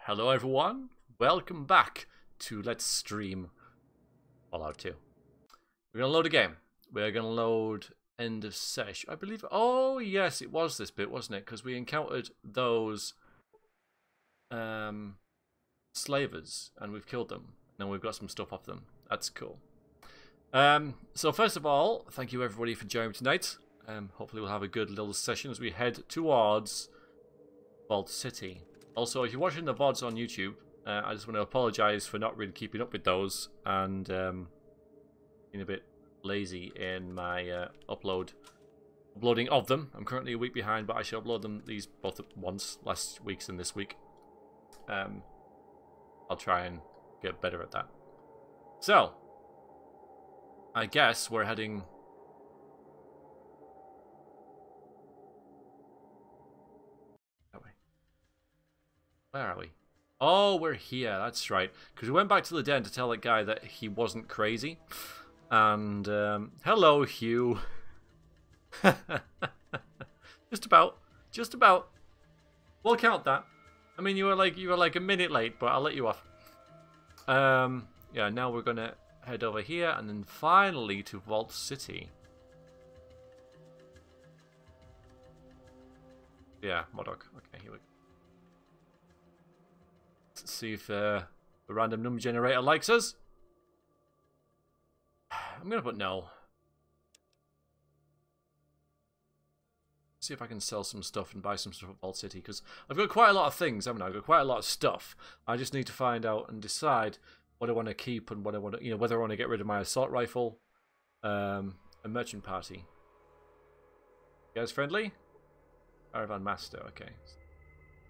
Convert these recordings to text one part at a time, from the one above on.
Hello everyone, welcome back to Let's Stream Fallout 2. We're going to load a game. We're going to load end of sesh. I believe, oh yes, it was this bit, wasn't it? Because we encountered those slavers and we've killed them. And we've got some stuff off them. That's cool. So first of all, thank you everybody for joining me tonight. Hopefully we'll have a good little session as we head towards Vault City. Also, if you're watching the VODs on YouTube, I just want to apologise for not really keeping up with those and being a bit lazy in my uploading of them. I'm currently a week behind, but I shall upload them these both at once, last week's and this week. I'll try and get better at that. So, I guess we're heading... Where are we? Oh, we're here. That's right. Because we went back to the den to tell that guy that he wasn't crazy. And, hello, Hugh. Just about. Just about. We'll count that. I mean, you were like a minute late, but I'll let you off. Yeah, now we're going to head over here and then finally to Vault City. Yeah, Modoc. Okay, here we go. Let's see if the random number generator likes us. I'm going to put no. See if I can sell some stuff and buy some stuff at Vault City, because I've got quite a lot of things, haven't I? I've got quite a lot of stuff. I just need to find out and decide what I want to keep and what I want to, whether I want to get rid of my assault rifle. A merchant party. You guys friendly? Caravan master, okay.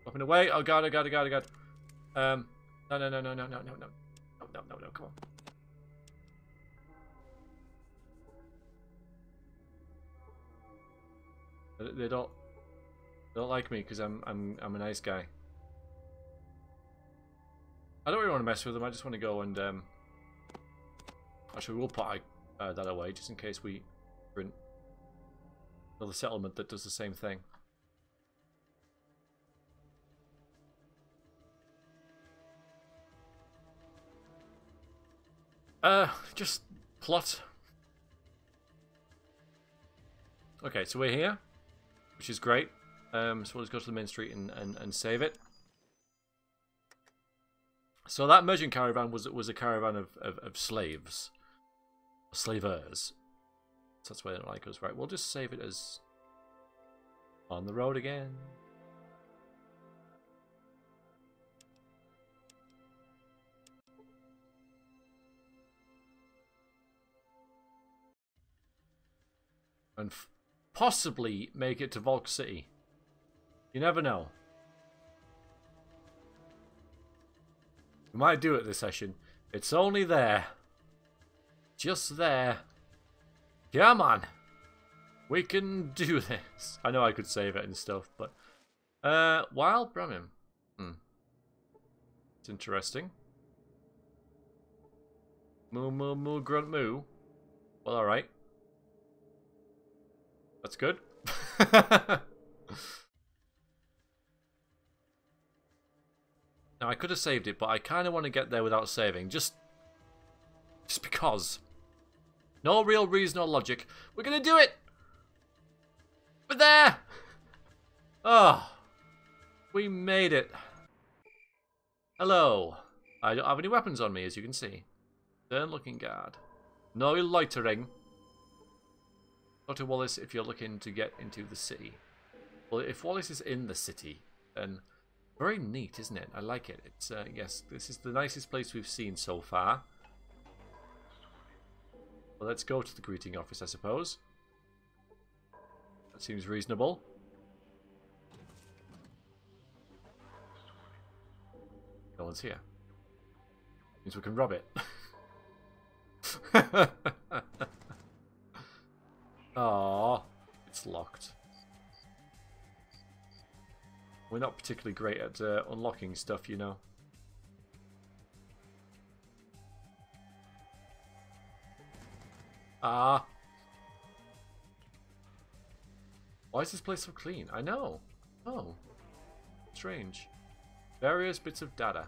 Popping away. Oh god, oh god, oh god, oh god. No, come on. They don't like me because I'm a nice guy. I don't really want to mess with them. I just want to go and actually we'll put that away just in case we print another settlement that does the same thing. Just plot. Okay, so we're here, which is great. So we'll just go to the main street and save it. So that merchant caravan was a caravan of slaves. Slavers. So that's why they don't like us, right? We'll just save it as on the road again. And possibly make it to Vault City. You never know. We might do it this session. It's only there. Just there. Come on. We can do this. I know I could save it and stuff, but... Wild Brahmin. It's interesting. Moo, moo, moo, grunt, moo. Well, alright. That's good. Now, I could have saved it, but I kind of want to get there without saving. Just because. No real reason or logic. We're going to do it! We're there! Oh. We made it. Hello. I don't have any weapons on me, as you can see. Stern looking guard. No loitering. Dr. Wallace, if you're looking to get into the city. Well, if Wallace is in the city, then very neat, isn't it? I like it. It's yes, this is the nicest place we've seen so far. Well, let's go to the greeting office, I suppose. That seems reasonable. No one's here. Means we can rob it. Aww, it's locked. We're not particularly great at unlocking stuff, you know. Ah. Why is this place so clean? I know. Oh. Strange. Various bits of data.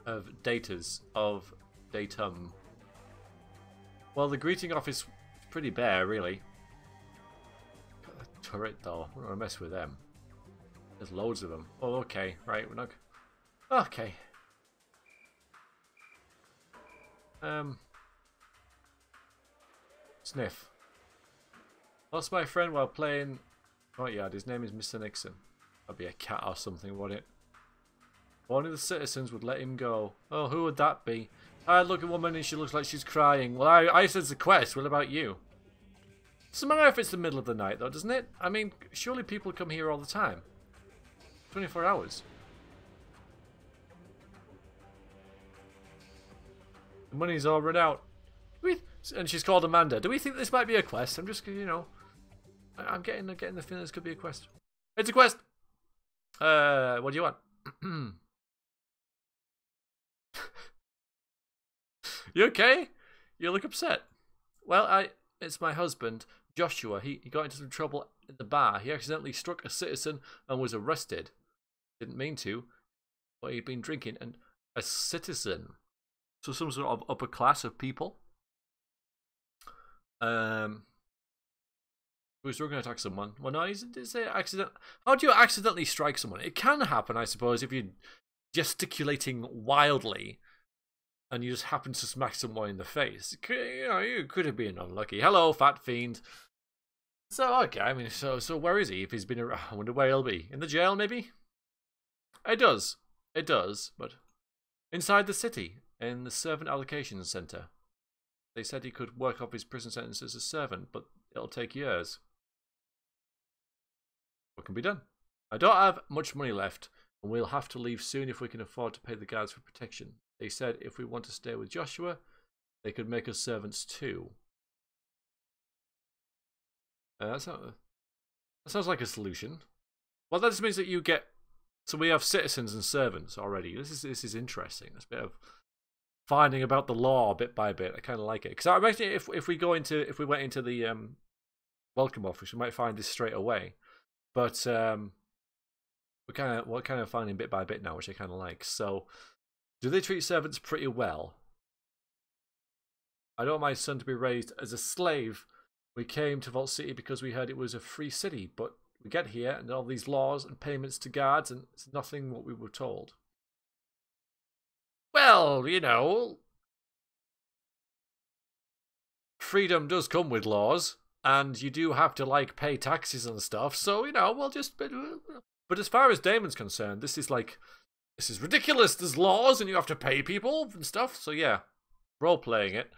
Of datas. Of datum. Well, the greeting office is pretty bare, really. Got that turret, though. I don't want to mess with them. There's loads of them. Oh, okay. Right, we're not... Okay. Sniff. Lost my friend while playing... Oh, yeah, his name is Mr. Nixon. That'd be a cat or something, wouldn't it? One of the citizens would let him go. Oh, who would that be? I look at a woman and she looks like she's crying. Well, I said it's a quest. What about you? Doesn't matter if it's the middle of the night, though, doesn't it? I mean, surely people come here all the time. 24 hours. The money's all run out. And she's called Amanda. Do we think this might be a quest? I'm just, you know... I'm getting the feeling this could be a quest. It's a quest! What do you want? You okay? You look upset. Well, it's my husband, Joshua. He got into some trouble in the bar. He accidentally struck a citizen and was arrested. Didn't mean to, but he'd been drinking. And a citizen. So some sort of upper class of people. Who's going to attack someone? Well, no, is it accident? How do you accidentally strike someone? It can happen, I suppose, if you're gesticulating wildly and you just happen to smack someone in the face. You could have been unlucky. Hello, fat fiend. So, okay, I mean, so where is he? If he's been around, I wonder where he'll be. In the jail, maybe? It does, but inside the city, in the servant allocation center. They said he could work off his prison sentence as a servant, but it'll take years. What can be done? I don't have much money left, and we'll have to leave soon if we can afford to pay the guards for protection. They said if we want to stay with Joshua, they could make us servants too. That sounds like a solution. Well, that just means that you get... So we have citizens and servants already. This is interesting. It's a bit of finding about the law bit by bit. I kind of like it. Because I imagine if we went into the welcome office, we might find this straight away. But we're kind of finding bit by bit now, which I kind of like. So, do they treat servants pretty well? I don't want my son to be raised as a slave. We came to Vault City because we heard it was a free city, but we get here and all these laws and payments to guards, and it's nothing what we were told. Well, you know, freedom does come with laws, and you do have to, like, pay taxes and stuff, so, you know, we'll just... But as far as Damon's concerned, this is ridiculous. There's laws, and you have to pay people and stuff, so yeah, role-playing it.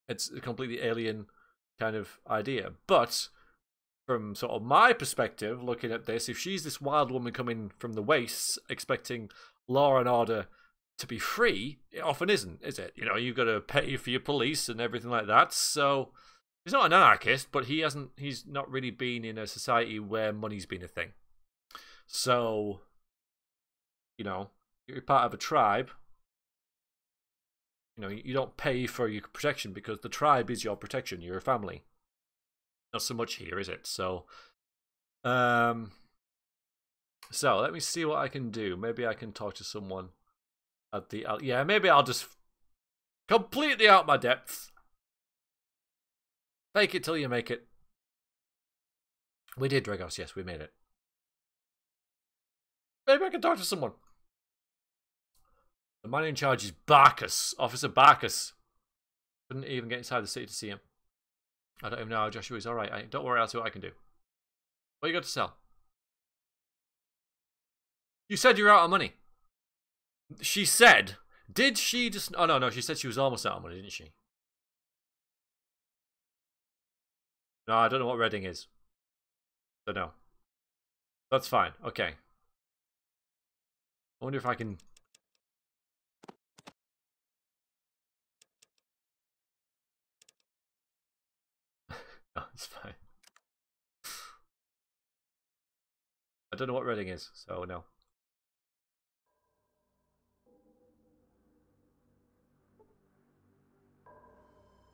It's a completely alien kind of idea, but from sort of my perspective, looking at this, if she's this wild woman coming from the wastes, expecting law and order to be free, it often isn't, is it? You know, you've got to pay for your police and everything like that. So he's not an anarchist, but he's not really been in a society where money's been a thing. So, you know, you're part of a tribe. You know, you don't pay for your protection because the tribe is your protection. You're a family. Not so much here, is it? So, let me see what I can do. Maybe I can talk to someone at the... Yeah, maybe I'll just completely out my depth. Fake it till you make it. We did, Dragos. Yes, we made it. Maybe I can talk to someone. The man in charge is Barkus. Officer Barkus. Couldn't even get inside the city to see him. I don't even know how Joshua is. Alright, don't worry, I'll see what I can do. What you got to sell? You said you were out of money. She said. Did she just... Oh, no, she said she was almost out of money, didn't she? No, I don't know what Reading is. Don't know. That's fine. Okay. I wonder if I can... No, it's fine. I don't know what Reading is, so no.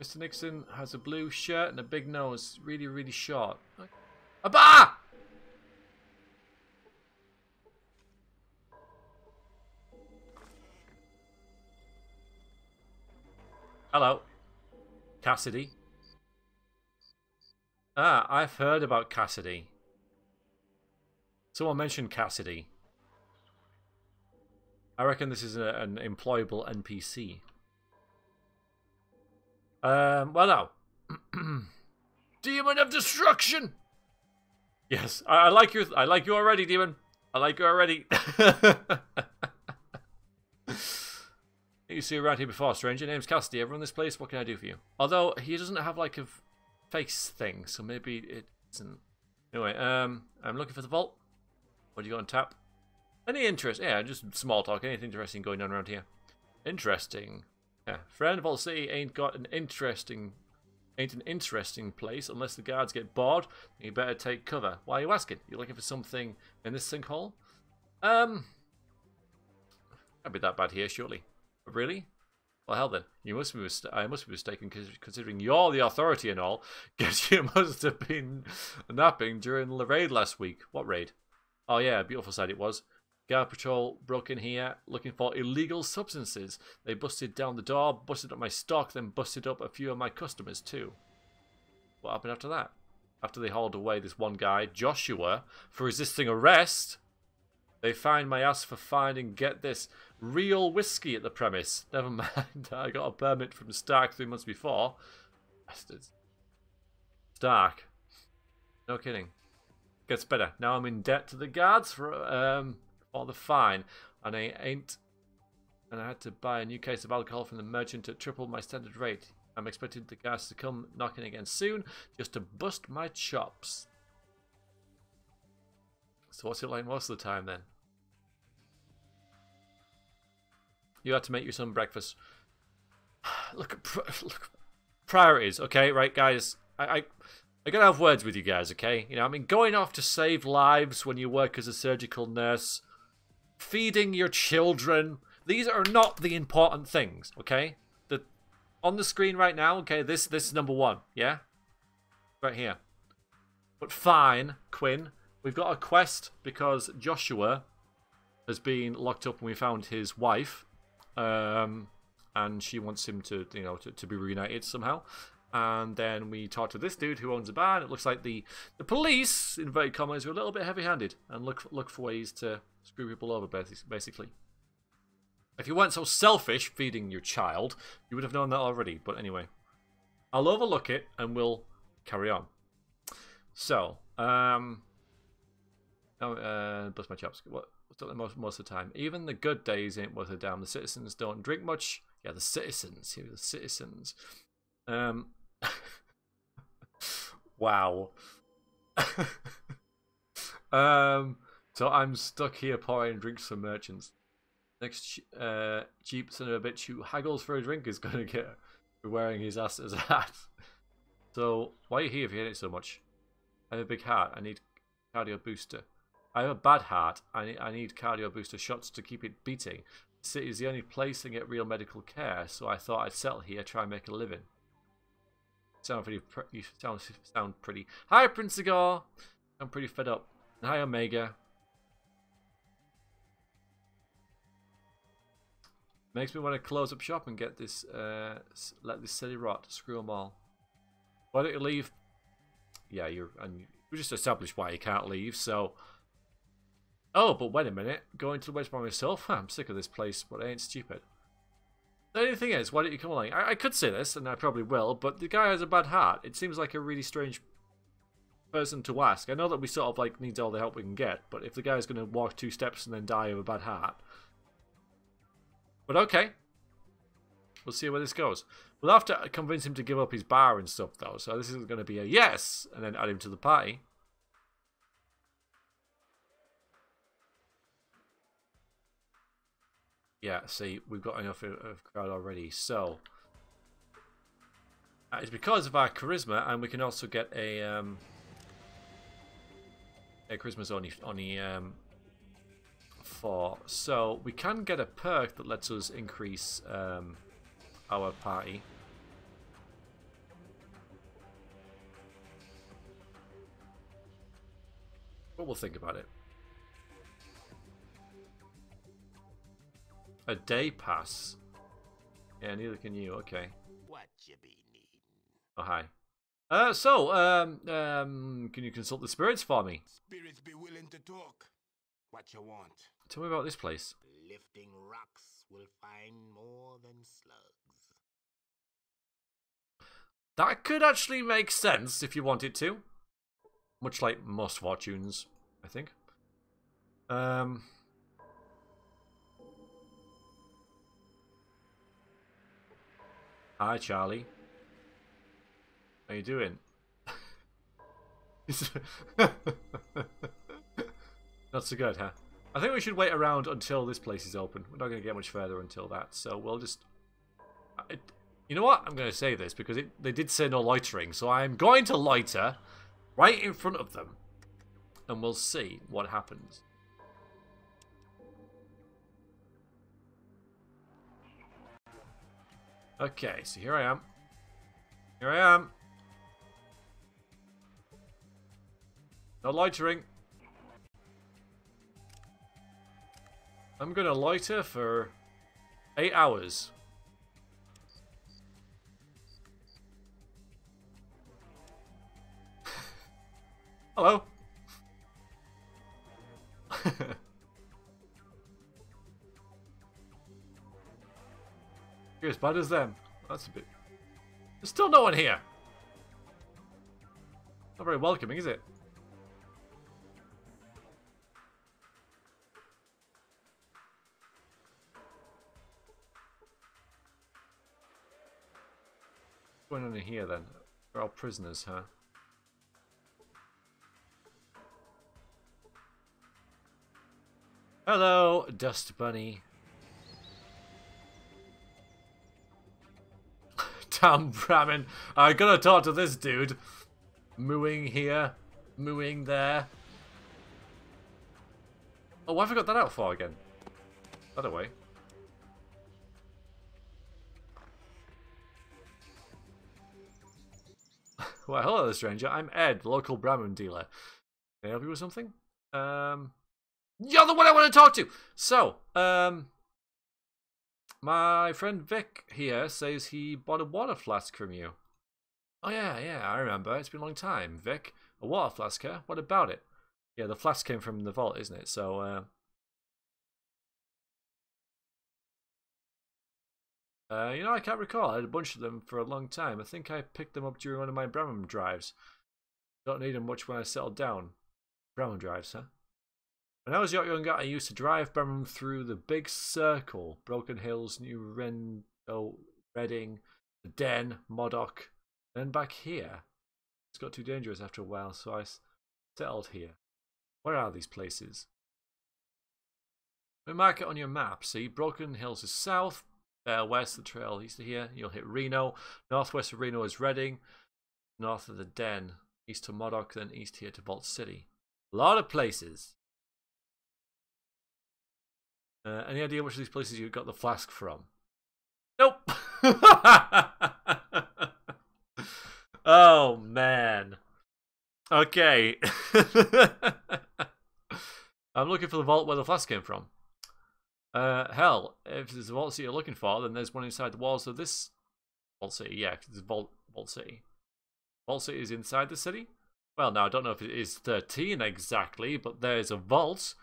Mr. Nixon has a blue shirt and a big nose, really, really short. Abba! Hello. Cassidy. Ah, I've heard about Cassidy. Someone mentioned Cassidy. I reckon this is an employable NPC. Well now. Demon of Destruction! Yes, I like you already, Demon. I like you already. You see around here before, stranger. Name's Cassidy. Everyone in this place, what can I do for you? Although he doesn't have like a face thing, so maybe it isn't. Anyway, I'm looking for the vault. What do you got on tap? Any interest? Yeah, just small talk. Anything interesting going on around here? Interesting. Yeah, friend, Vault City ain't an interesting place unless the guards get bored. You better take cover. Why are you asking? You looking for something in this sinkhole? Can't be that bad here, surely. Really? Well, hell then. I must be mistaken, considering you're the authority and all. Guess you must have been napping during the raid last week. What raid? Oh yeah, beautiful sight it was. Guard patrol broke in here looking for illegal substances. They busted down the door, busted up my stock, then busted up a few of my customers too. What happened after that? After they hauled away this one guy, Joshua, for resisting arrest, they fined my ass for finding, get this, real whiskey at the premise. Never mind, I got a permit from Stark 3 months before. Bastards. Stark. No kidding. Gets better. Now I'm in debt to the guards for the fine, and I had to buy a new case of alcohol from the merchant at triple my standard rate. I'm expecting the guards to come knocking again soon, just to bust my chops. So what's it like most of the time then? You had to make you some breakfast. Look, priorities, okay, right, guys. I gotta have words with you guys, okay? You know, I mean, going off to save lives when you work as a surgical nurse, feeding your children, these are not the important things, okay? On the screen right now, okay, this is number one, yeah? Right here. But fine, Quinn, we've got a quest because Joshua has been locked up and we found his wife, and she wants him to, you know, to be reunited somehow. And then we talked to this dude who owns a bar, and it looks like the police, in inverted commas, are a little bit heavy-handed and look for ways to screw people over, basically. If you weren't so selfish feeding your child, you would have known that already. But anyway, I'll overlook it and we'll carry on. So, bust my chops. What's up most of the time? Even the good days ain't worth a damn. The citizens don't drink much. Yeah, the citizens. Here are the citizens. Wow. So I'm stuck here pouring drinks for merchants. Next cheap son of a bitch who haggles for a drink is gonna get wearing his ass as a hat. So why are you here if you hate it so much? I have a big heart. I need cardio booster. I have a bad heart. I need cardio booster shots to keep it beating. The city is the only place to get real medical care, so I thought I'd settle here, try and make a living. You sound pretty. Hi, Prince Igor. I'm pretty fed up. And hi, Omega. Makes me want to close up shop and get this. Let this city rot. Screw them all. Why don't you leave? Yeah, we just established why you can't leave. So. Oh, but wait a minute. Going to the west by myself. I'm sick of this place, but I ain't stupid. The only thing is, why don't you come along? I could say this, and I probably will, but the guy has a bad heart. It seems like a really strange person to ask. I know that we sort of like need all the help we can get, but if the guy's going to walk 2 steps and then die of a bad heart. But okay. We'll see where this goes. We'll have to convince him to give up his bar and stuff, though, so this isn't going to be a yes, and then add him to the party. Yeah, see, we've got enough of crowd already, so it's because of our charisma, and we can also get a charisma's only 4, so we can get a perk that lets us increase our party. we'll think about it. A day pass. Yeah, neither can you. Okay. What you be needing? Oh, hi. Can you consult the spirits for me? Spirits be willing to talk. What you want? Tell me about this place. Lifting rocks will find more than slugs. That could actually make sense if you wanted to. Much like most fortunes, I think. Hi, Charlie. How you doing? Not so good, huh? I think we should wait around until this place is open. We're not going to get much further until that, so we'll just... You know what? I'm going to say this because they did say no loitering, so I'm going to loiter right in front of them, and we'll see what happens. Okay, so here I am. Here I am. No loitering. I'm gonna loiter for 8 hours. Hello. You're as bad as them. That's a bit... There's still no one here. Not very welcoming, is it? What's going on in here then? They're all prisoners, huh? Hello, Dust Bunny. Damn Brahmin. I gotta talk to this dude. Mooing here, mooing there. Oh, why have I got that out for again? That away. Well, hello, stranger. I'm Ed, local Brahmin dealer. Can I help you with something? You're the one I want to talk to! So, my friend Vic here says he bought a water flask from you. Oh, yeah, I remember. It's been a long time. Vic, a water flask, huh? What about it? Yeah, the flask came from the vault, isn't it? So, you know, I can't recall. I had a bunch of them for a long time. I think I picked them up during one of my Brahmin drives. Don't need them much when I settled down. Brahmin drives, huh? When I was younger, I used to drive Brahmin through the big circle. Broken Hills, New Rendo, Reading, the Den, Modoc, then back here. It's got too dangerous after a while, so I settled here. Where are these places? We mark it on your map. See, Broken Hills is south, west of the trail east of here. You'll hit Reno. Northwest of Reno is Reading. North of the Den. East to Modoc, then east here to Vault City. A lot of places. Any idea which of these places you got the flask from? Nope. Oh, man. Okay. I'm looking for the vault where the flask came from. Hell, if there's a vault city you're looking for, then there's one inside the walls of this vault city. Yeah, it's Vault City. Vault City is inside the city? Well, now, I don't know if it is 13 exactly, but there's a vault.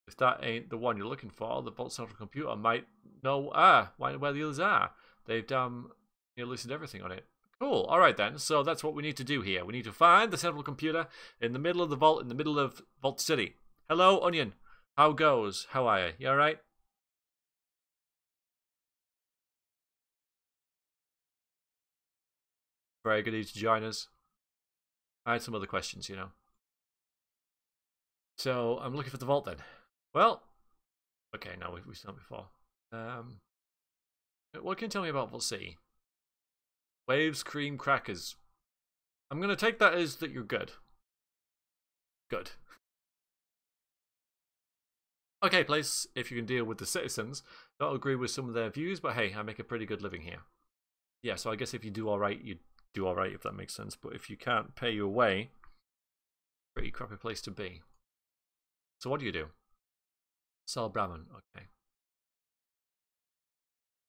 If that ain't the one you're looking for, the Vault Central Computer might know where the others are. They've listed everything on it. Cool. All right, then. So that's what we need to do here. We need to find the Central Computer in the middle of the vault, in the middle of Vault City. Hello, Onion. How goes? How are you? You all right? Very good of you to join us. I had some other questions, you know. So I'm looking for the vault then. Well, okay, no, we've seen that before. What can you tell me about Vault City? Waves, cream, crackers. I'm going to take that as that you're good. Good. Okay, place, if you can deal with the citizens. Don't agree with some of their views, but hey, I make a pretty good living here. Yeah, so I guess if you do alright, you do alright, if that makes sense. But if you can't pay your way, pretty crappy place to be. So what do you do? Sell Brahman. Okay.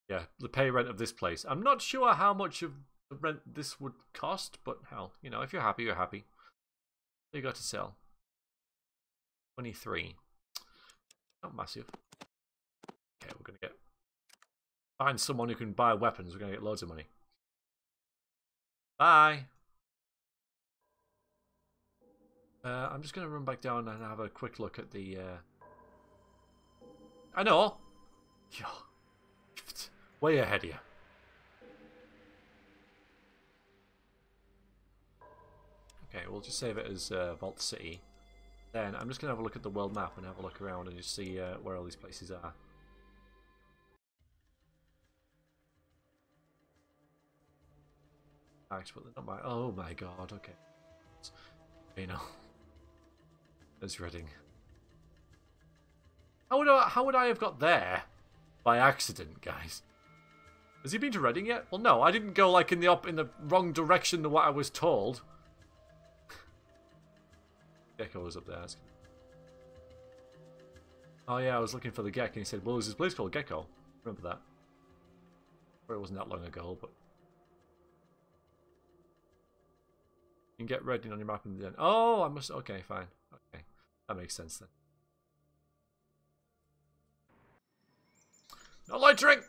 Yeah, the pay rent of this place. I'm not sure how much of the rent this would cost, but hell, you know, if you're happy, you're happy. What you got to sell? 23. Not massive. Okay, we're gonna find someone who can buy weapons. We're gonna get loads of money. Bye. I'm just gonna run back down and have a quick look at the. I know. Yo, way ahead of you. Okay, we'll just save it as Vault City. Then I'm just gonna have a look at the world map and have a look around and just see where all these places are. But they're not my. Oh my god. Okay. You know. There's Reading. How would I have got there by accident, guys? Has he been to Reading yet? Well, no, I didn't go like in the wrong direction than what I was told. Gecko was up there. Oh yeah, I was looking for the Gecko, and he said, "Well, there's this place called Gecko." Remember that? Or it wasn't that long ago, but you can get Reading on your map in the end. Oh, I must. Okay, fine. Okay, that makes sense then. No loitering!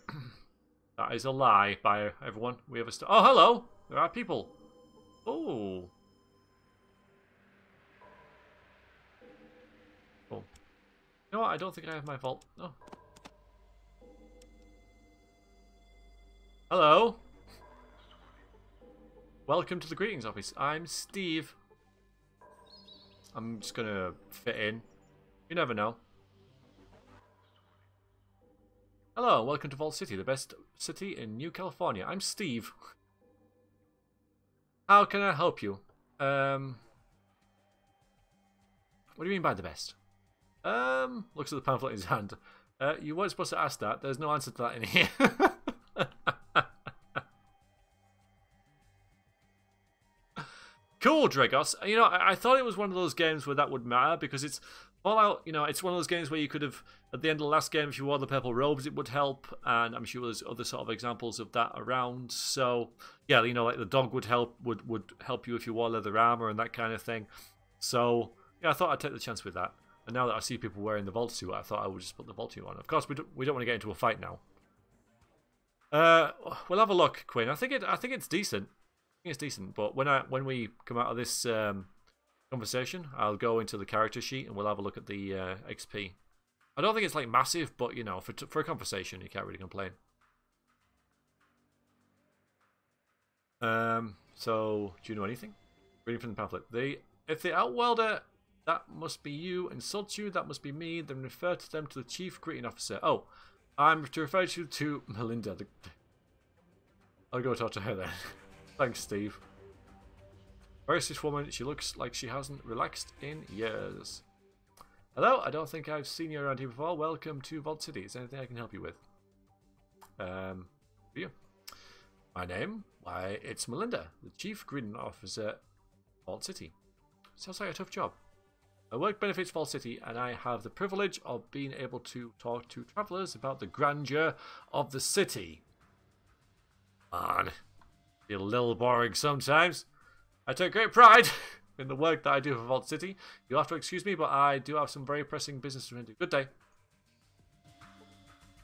That is a lie by everyone. We have a oh, hello! There are people. Oh. Cool. You know what? I don't think I have my vault. Oh. Hello. Welcome to the greetings office. I'm Steve. I'm just gonna fit in. You never know. Hello, welcome to Vault City, the best city in New California. I'm Steve. How can I help you? What do you mean by the best? Looks at the pamphlet in his hand. You weren't supposed to ask that. There's no answer to that in here. Cool, Dragos. You know, I thought it was one of those games where that would matter because it's Fallout. You know, it's one of those games where you could have, at the end of the last game, if you wore the purple robes, it would help. And I'm sure there's other sort of examples of that around. So, yeah, you know, like the dog would help you if you wore leather armor and that kind of thing. So, yeah, I thought I'd take the chance with that. And now that I see people wearing the Vault suit, I thought I would just put the Vault suit on. Of course, we don't want to get into a fight now. We'll have a look, Quinn. I think it's decent. It's decent, but when we come out of this conversation, I'll go into the character sheet and we'll have a look at the XP. I don't think it's like massive, but you know, for a conversation, you can't really complain. So do you know anything? Reading from the pamphlet. If the Outworlder, that must be you, insults you, that must be me. Then refer to them to the chief greeting officer. Oh, I'm to refer you to Melinda. I'll go talk to her then. Thanks, Steve. Where is this woman? She looks like she hasn't relaxed in years. Hello, I don't think I've seen you around here before. Welcome to Vault City. Is there anything I can help you with? Who are you? My name? Why, it's Melinda, the Chief Greeting Officer at Vault City. Sounds like a tough job. My work benefits Vault City, and I have the privilege of being able to talk to travelers about the grandeur of the city. Man. Be a little boring sometimes. I take great pride in the work that I do for Vault City. You'll have to excuse me, but I do have some very pressing business to do. Good day.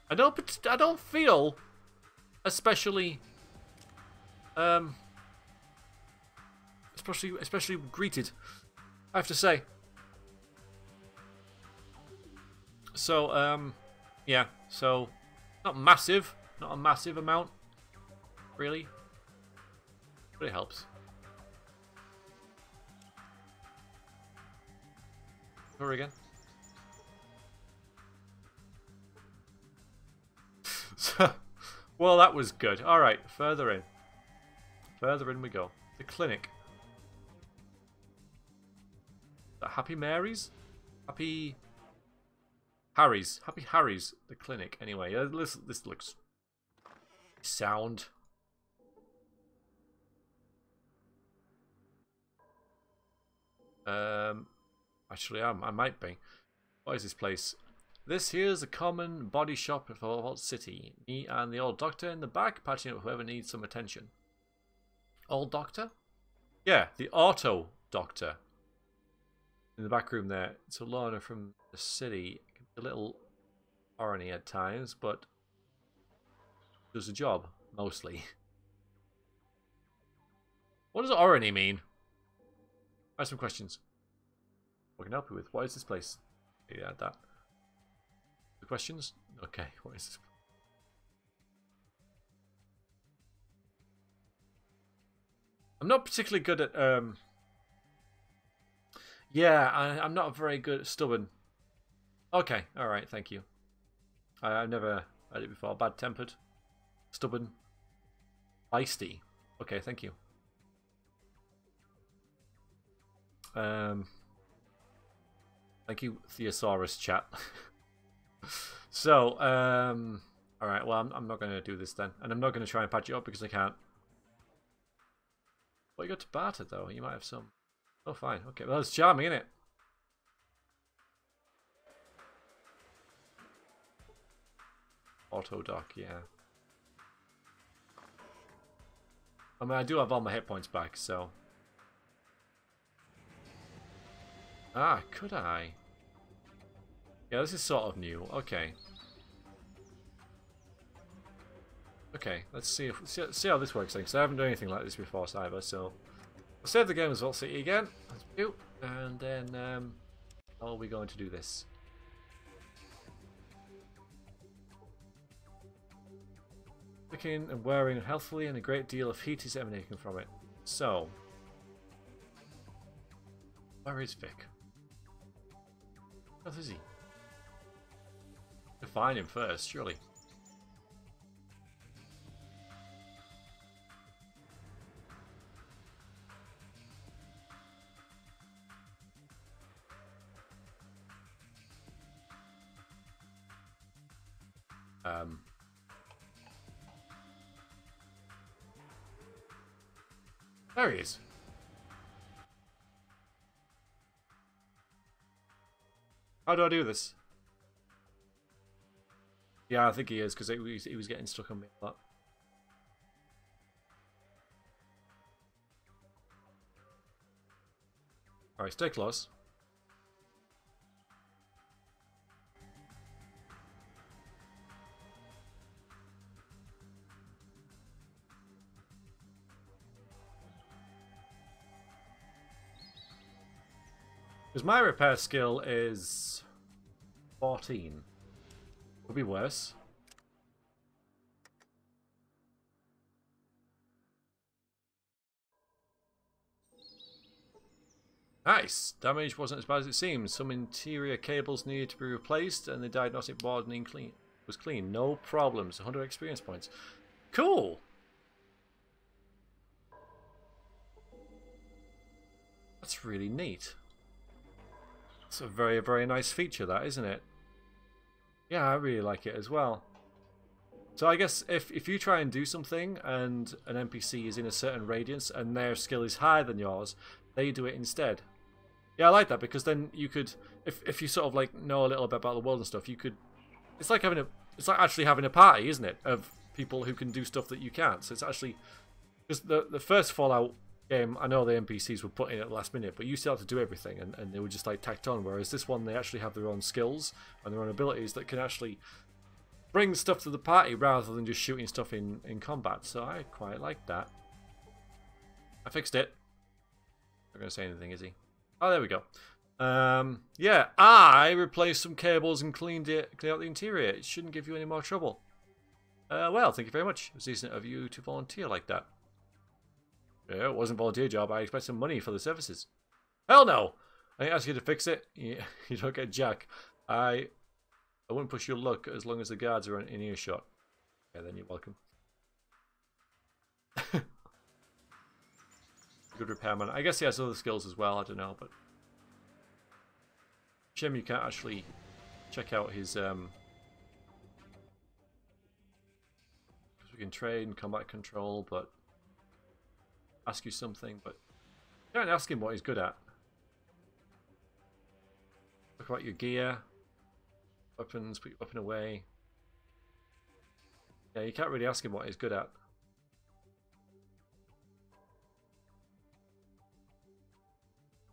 I don't feel especially especially greeted, I have to say. So yeah, so not a massive amount really. But it helps. Over again. Well, that was good. Alright, further in. Further in we go. The clinic. Happy Mary's? Happy Harry's. Happy Harry's. The clinic. Anyway, this looks sound. Actually, I might be. What is this place? This here's a common body shop for Vault City. Me and the old doctor in the back, patching up whoever needs some attention. Old doctor? Yeah, the auto doctor. In the back room there. It's a loner from the city. A little orny at times, but does the job, mostly. What does orny mean? I have some questions. What can I help you with? What is this place? Yeah, that. The questions? Okay, what is this? I'm not particularly good at, yeah, I'm not very good at stubborn. Okay, alright, thank you. I've never heard it before. Bad-tempered. Stubborn. Feisty. Okay, thank you. Thank you, Theosaurus chat. So, alright, well, I'm not going to do this then. And I'm not going to try and patch it up because I can't. What you got to barter, though? You might have some. Oh, fine. Okay, well, it's charming, isn't it? Auto dock, yeah. I mean, I do have all my hit points back, so. Ah, could I? Yeah, this is sort of new. Okay. Okay, let's see how this works then, because I haven't done anything like this before, either. So, I'll save the game as Vault City again. Let's do, and then how are we going to do this? Cooking and wearing unhealthily, and a great deal of heat is emanating from it. So, where is Vic? Where is he? To find him first, surely. There he is. How do I do this? Yeah, I think he is, because he was getting stuck on me a lot. Alright, stay close. Because my repair skill is 14. Could be worse. Nice! Damage wasn't as bad as it seems. Some interior cables needed to be replaced and the diagnostic board was clean. No problems. 100 experience points. Cool! That's really neat. It's a very, very nice feature, that, isn't it? Yeah, I really like it as well. So I guess if you try and do something and an NPC is in a certain radius and their skill is higher than yours, they do it instead. Yeah, I like that, because then you could, if you sort of like know a little bit about the world and stuff, you could. It's like actually having a party, isn't it, of people who can do stuff that you can't. So it's actually, because the first Fallout game, I know the NPCs were put in at the last minute, but you still have to do everything, and they were just like tacked on. Whereas this one, they actually have their own skills and their own abilities that can actually bring stuff to the party rather than just shooting stuff in combat. So I quite like that. I fixed it. Not going to say anything, is he? Oh, there we go. Yeah, I replaced some cables and cleaned out the interior. It shouldn't give you any more trouble. Well, thank you very much. It was decent of you to volunteer like that. Yeah, it wasn't a volunteer job. I expect some money for the services. Hell no! I didn't ask you to fix it. You don't get jack. I wouldn't push your luck as long as the guards are in earshot. Okay, then you're welcome. Good repairman. I guess he has other skills as well. I don't know, but shame you can't actually check out his. Because we can train combat control, but ask you something, but can't ask him what he's good at. talk about your gear. Weapons, put your weapon away. Yeah, you can't really ask him what he's good at.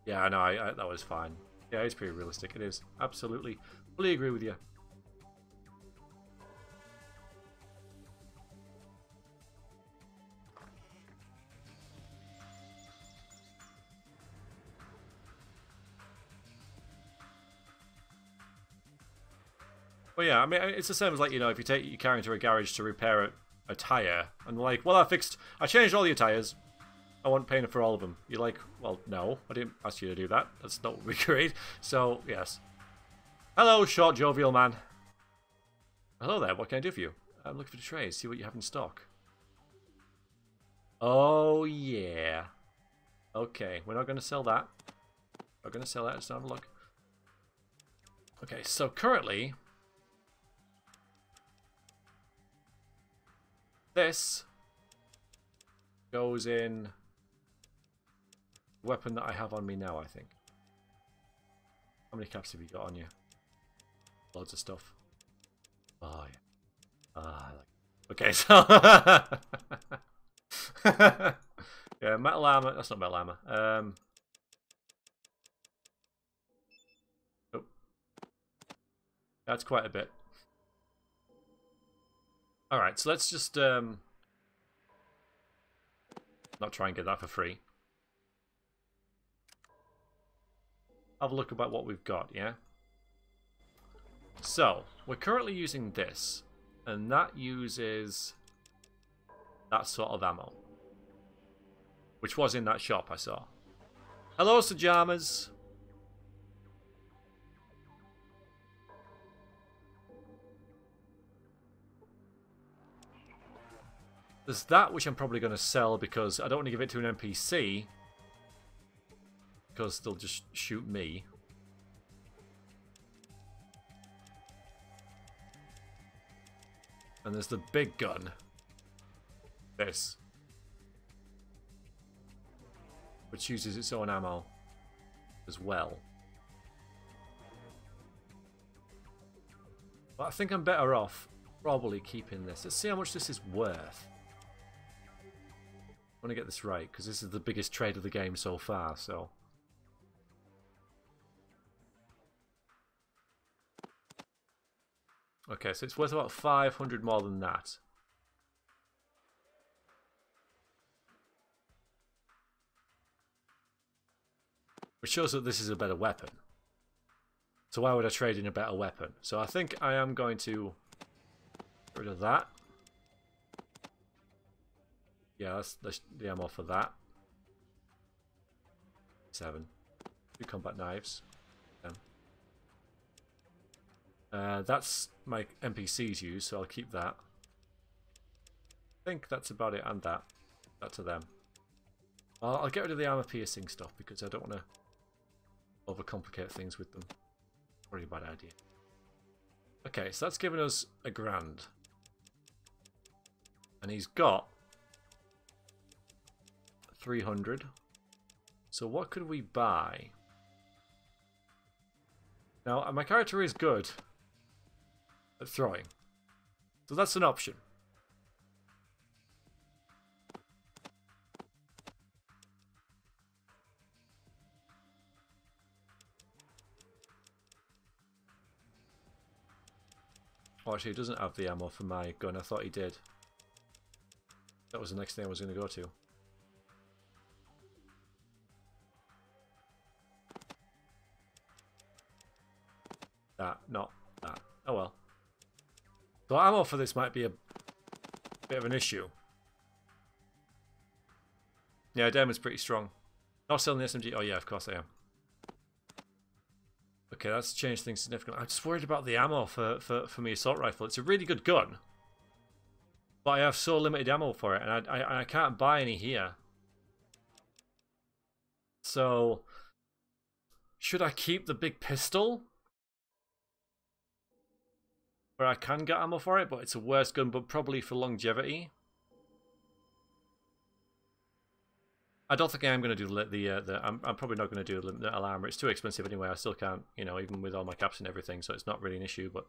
Yeah, I know, that was fine. Yeah, it's pretty realistic, it is. Absolutely. Fully agree with you. Well, yeah, I mean, it's the same as, like, you know, if you take your car into a garage to repair a tyre, and like, well, I changed all your tyres. I want paying for all of them. You're like, well, no, I didn't ask you to do that. That's not what we agreed. So, yes. Hello, short, jovial man. Hello there, what can I do for you? I'm looking for the trays, see what you have in stock. Oh, yeah. Okay, we're not going to sell that. We're going to sell that, let's have a look. Okay, so currently... this goes in the weapon that I have on me now, I think. How many caps have you got on you? Loads of stuff. Oh, yeah. Ah, I like it. Okay, so... yeah, metal armor. That's not metal armor. Oh. That's quite a bit. Alright, so let's just not try and get that for free. Have a look about what we've got, yeah? So, we're currently using this, and that uses that sort of ammo. Which was in that shop I saw. Hello, Sajamas! There's that which I'm probably going to sell because I don't want to give it to an NPC. Because they'll just shoot me. And there's the big gun. This. Which uses its own ammo as well. But I think I'm better off probably keeping this. Let's see how much this is worth. I want to get this right, because this is the biggest trade of the game so far, so... Okay, so it's worth about 500 more than that. Which shows that this is a better weapon. So why would I trade in a better weapon? So I think I am going to get rid of that. Yeah, that's the ammo for that. 7. 2 combat knives. 10. That's my NPCs use, so I'll keep that. I think that's about it, and that. That to them. I'll get rid of the armor piercing stuff because I don't want to overcomplicate things with them. Probably a bad idea. Okay, so that's given us $1,000. And he's got 300. So what could we buy? Now, my character is good at throwing. So that's an option. Oh, actually, he doesn't have the ammo for my gun. I thought he did. That was the next thing I was going to go to. That, not that. Oh well. So ammo for this might be a bit of an issue. Yeah, Damon's pretty strong. Not selling the SMG. Oh yeah, of course I am. Okay, that's changed things significantly. I'm just worried about the ammo for my assault rifle. It's a really good gun. But I have so limited ammo for it, and I can't buy any here. So, should I keep the big pistol? Where I can get ammo for it, but it's a worse gun, but probably for longevity. I don't think I am going to do I'm probably not going to do the armor. It's too expensive anyway. I still can't, you know, even with all my caps and everything. So it's not really an issue. But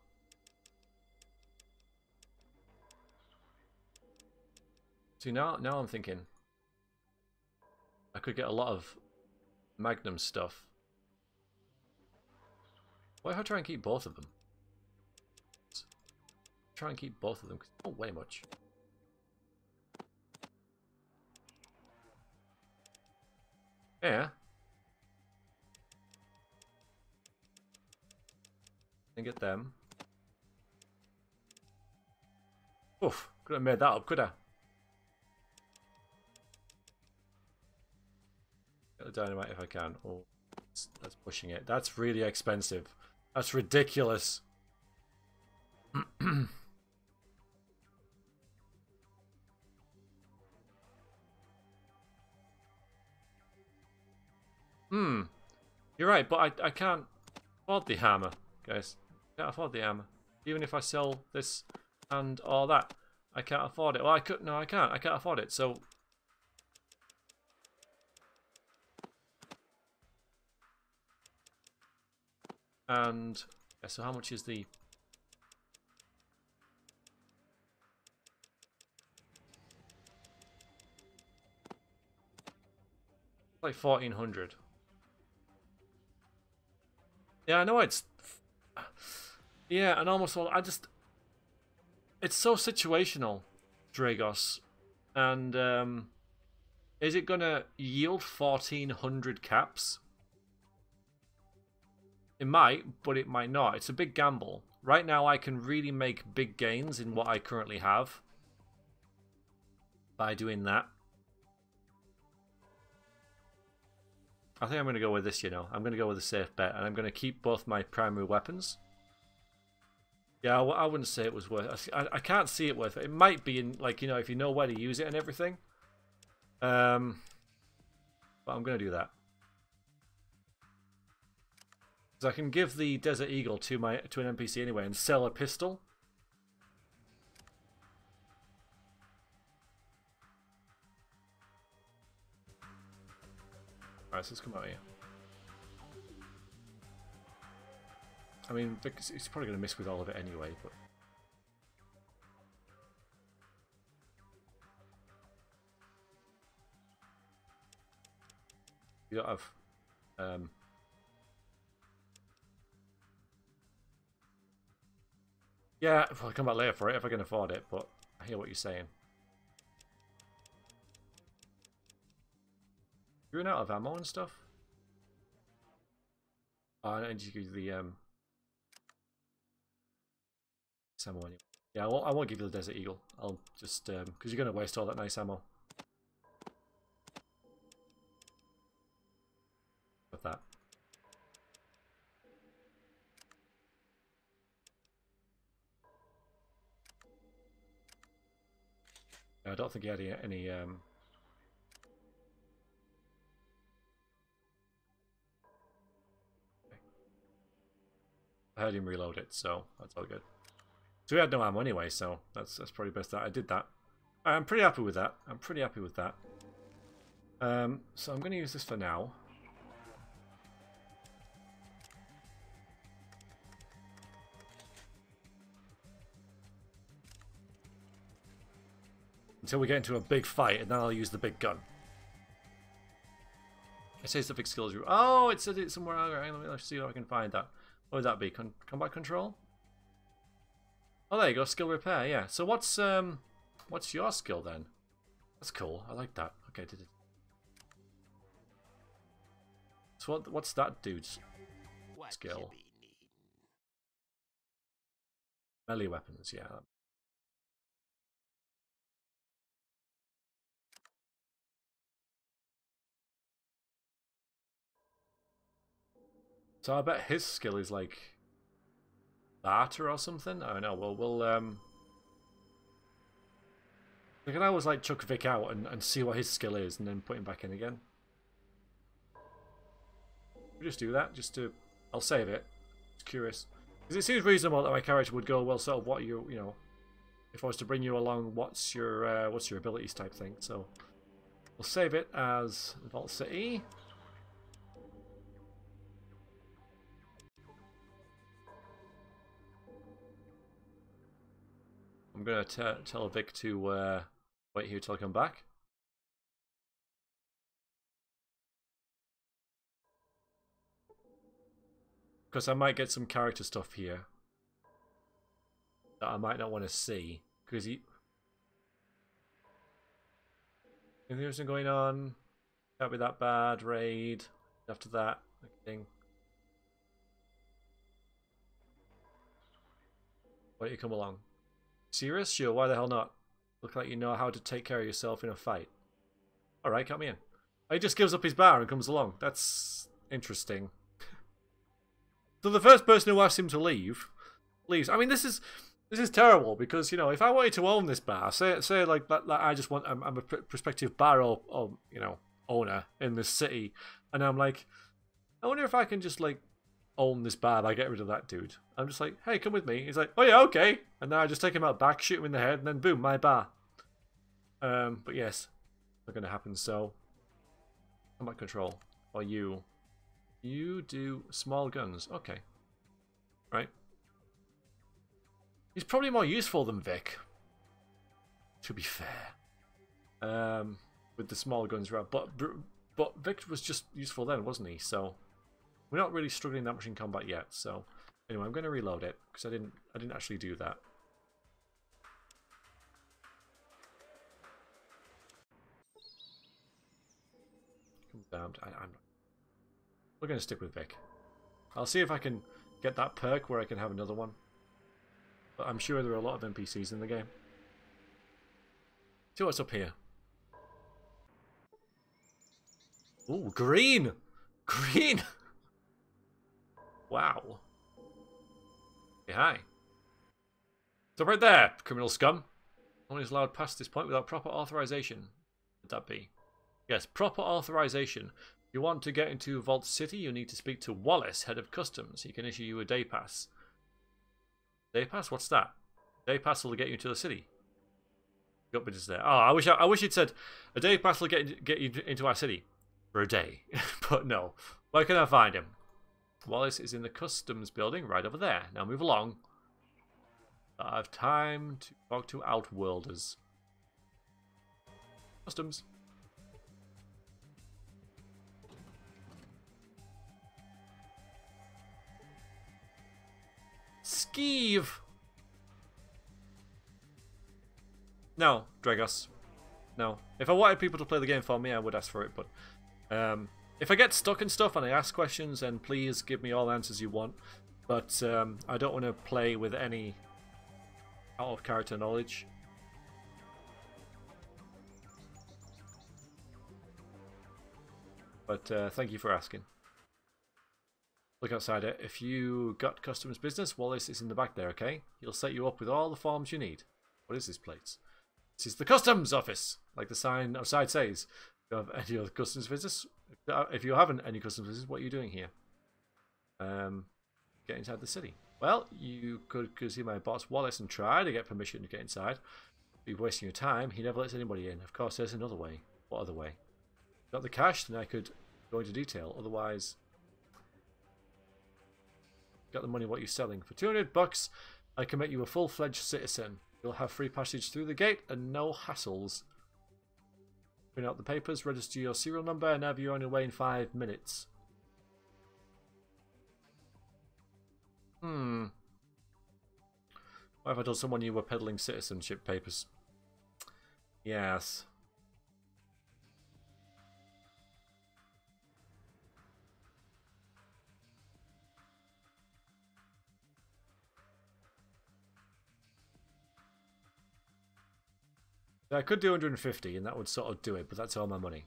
see, now I'm thinking I could get a lot of Magnum stuff. Why if I try and keep both of them? Try and keep both of them because they don't weigh much. Yeah. And get them. Oof, could have made that up, could I? Get the dynamite if I can. Oh, that's pushing it. That's really expensive. That's ridiculous. You're right, but I can't afford the hammer, guys. I can't afford the hammer. Even if I sell this and all that, I can't afford it. Well, I could. No, I can't. I can't afford it. So. And yeah, so how much is the? Like 1,400. Yeah, I know it's. Yeah, and almost all. It's so situational, Dragos, and is it gonna yield 1,400 caps? It might, but it might not. It's a big gamble. Right now, I can really make big gains in what I currently have by doing that. I think I'm going to go with this, you know. I'm going to go with a safe bet, and I'm going to keep both my primary weapons. Yeah, I wouldn't say it was worth it. I can't see it worth it. It might be, in, like, you know, if you know where to use it and everything. But I'm going to do that. Because I can give the Desert Eagle to an NPC anyway and sell a pistol. Alright, so let's come out here. I mean, he's probably going to miss with all of it anyway, but... You don't have... Yeah, I'll come back later for it if I can afford it, but I hear what you're saying. You're out of ammo and stuff? Oh, I need to give you the ammo anyway. Yeah, I won't give you the Desert Eagle. I'll just because you're going to waste all that nice ammo. With that. I don't think he had any I heard him reload it, so that's all good. So we had no ammo anyway, so that's probably best that I did that. I'm pretty happy with that. I'm pretty happy with that. So I'm going to use this for now. Until we get into a big fight, and then I'll use the big gun. It says the big skills. Oh, it said it somewhere. Alright, let me see if I can find that. What would that be? Combat control? Oh, there you go. Skill repair. Yeah. So what's your skill then? That's cool. I like that. Okay. So what's that dude's skill? Melee weapons. Yeah. So I bet his skill is like barter or something. I don't know. Well, we can always like chuck Vic out and see what his skill is, and then put him back in again. We'll just do that. I'll save it. Just curious, because it seems reasonable that my character would go, well, sort of what you know, if I was to bring you along, what's your abilities type thing. So We'll save it as Vault City. I'm going to tell Vic to wait here till I come back. Because I might get some character stuff here that I might not want to see. Because anything else going on? Can't be that bad. Raid. After that, thing. Why don't you come along? Serious? Sure, why the hell not? Look like you know how to take care of yourself in a fight. Alright, count me in. He just gives up his bar and comes along. That's interesting. So the first person who asked him to leave, leaves. I mean, this is terrible because, you know, if I wanted to own this bar, say like I just want, I'm a prospective bar or you know, owner in this city, and I'm like, I wonder if I can just like own this bar by getting rid of that dude. I'm just like, hey, come with me. He's like, oh yeah, okay. And then I just take him out back, shoot him in the head, and then boom, my bar. But yes, not going to happen. So, combat control. Or you. You do small guns. Okay. Right. He's probably more useful than Vic. To be fair. With the small guns, right? But Vic was just useful then, wasn't he? So we're not really struggling that much in combat yet. So anyway, I'm going to reload it because I didn't actually do that. Damned. We're going to stick with Vic. I'll see if I can get that perk where I can have another one. But I'm sure there are a lot of NPCs in the game. See what's up here. Ooh, green! Green! Wow. Hey, hi. Stop right there, criminal scum. No one is allowed past this point without proper authorization. Would that be? Yes, proper authorization. If you want to get into Vault City, you need to speak to Wallace, head of customs. He can issue you a day pass. Day pass? What's that? Day pass will get you into the city. Got bits there. Oh, I wish it said a day pass will get you into our city for a day. But no. Where can I find him? Wallace is in the customs building right over there. Now move along. I have time to talk to Outworlders. Customs. Skeeve! No, Dragos. No. If I wanted people to play the game for me, I would ask for it, but if I get stuck in stuff and I ask questions, then please give me all the answers you want. But I don't want to play with any out-of-character knowledge. But thank you for asking. Look outside it. If you got customs business, Wallace is in the back there, okay? He'll set you up with all the forms you need. What is this place? This is the customs office, like the sign outside says. If you have any other customs business, if you haven't any customs business, what are you doing here? Get inside the city. Well, you could go see my boss Wallace and try to get permission to get inside. Be wasting your time. He never lets anybody in. Of course, there's another way. What other way? Got the cash, then I could go into detail. Otherwise, got the money. What you're selling for $200? I can make you a full-fledged citizen. You'll have free passage through the gate and no hassles. Print out the papers, register your serial number, and have you on your way in 5 minutes. What if I told someone you were peddling citizenship papers? Yes. I could do 150 and that would sort of do it, but that's all my money.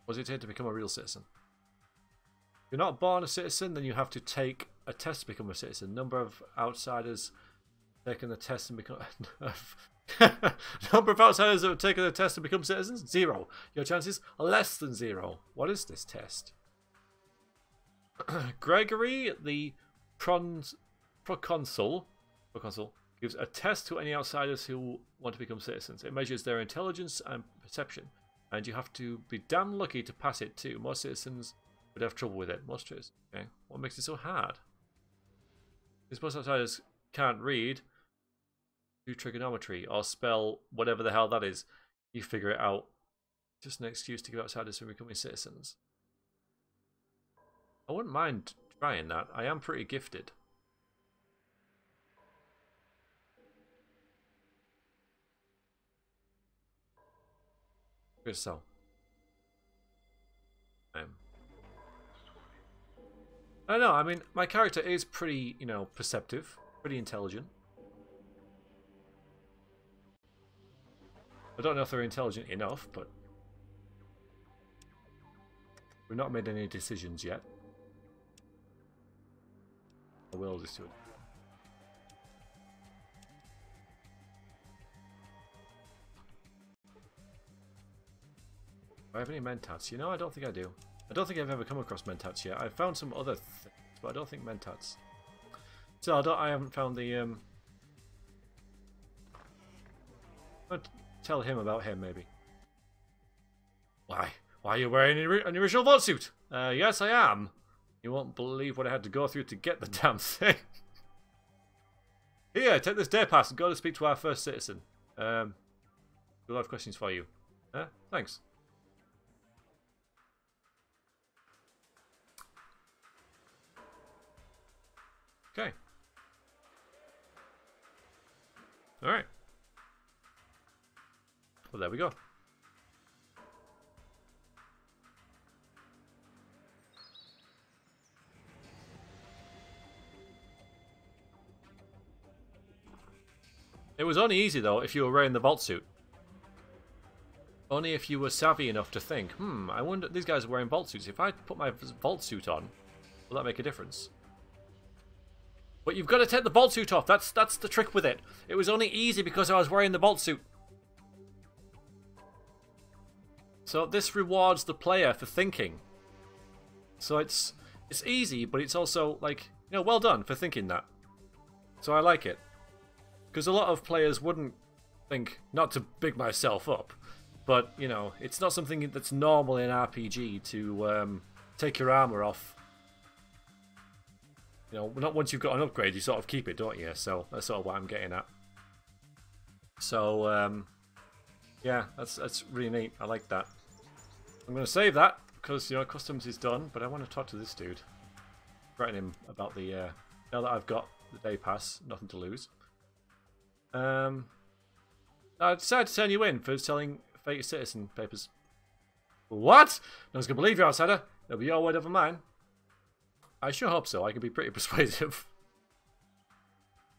What does it take to become a real citizen? If you're not born a citizen, then you have to take a test to become a citizen. Number of outsiders taking the test and become... Number of outsiders that have taken the test and become citizens? 0. Your chances are less than 0. What is this test? Gregory, the proconsul Gives a test to any outsiders who want to become citizens. It measures their intelligence and perception, and you have to be damn lucky to pass it too. Most citizens would have trouble with it. Most is. Okay. What makes it so hard? Because most outsiders can't read, do trigonometry, or spell whatever the hell that is. You figure it out. Just an excuse to give outsiders from becoming citizens. I wouldn't mind trying that. I am pretty gifted. So, I don't know. I mean, my character is pretty, you know, perceptive, pretty intelligent. I don't know if they're intelligent enough, but we've not made any decisions yet. I will just do it. Do I have any mentats? You know, I don't think I do. I don't think I've ever come across mentats yet. I've found some other things, but I don't think mentats. So I haven't found the I'll tell him about him, maybe. Why? Why are you wearing an original vault suit? Yes, I am. You won't believe what I had to go through to get the damn thing. Here, take this day pass and go to speak to our first citizen. We'll have questions for you. Thanks. Okay. Alright. Well, there we go. It was only easy, though, if you were wearing the vault suit. Only if you were savvy enough to think, I wonder, these guys are wearing vault suits. If I put my vault suit on, will that make a difference? But you've got to take the vault suit off. That's the trick with it. It was only easy because I was wearing the vault suit. So this rewards the player for thinking. So it's easy, but it's also like, you know, well done for thinking that. So I like it. Because a lot of players wouldn't think, not to big myself up, but, you know, it's not something that's normal in RPG to take your armor off. You know, not once you've got an upgrade, you sort of keep it, don't you? So that's sort of what I'm getting at. So, yeah, that's really neat. I like that. I'm going to save that because, you know, customs is done, but I want to talk to this dude. Writing him about the, now that I've got the day pass, nothing to lose. I decided to turn you in for selling fake citizen papers. What? No one's going to believe you, outsider. It'll be your word over mine. I sure hope so. I can be pretty persuasive.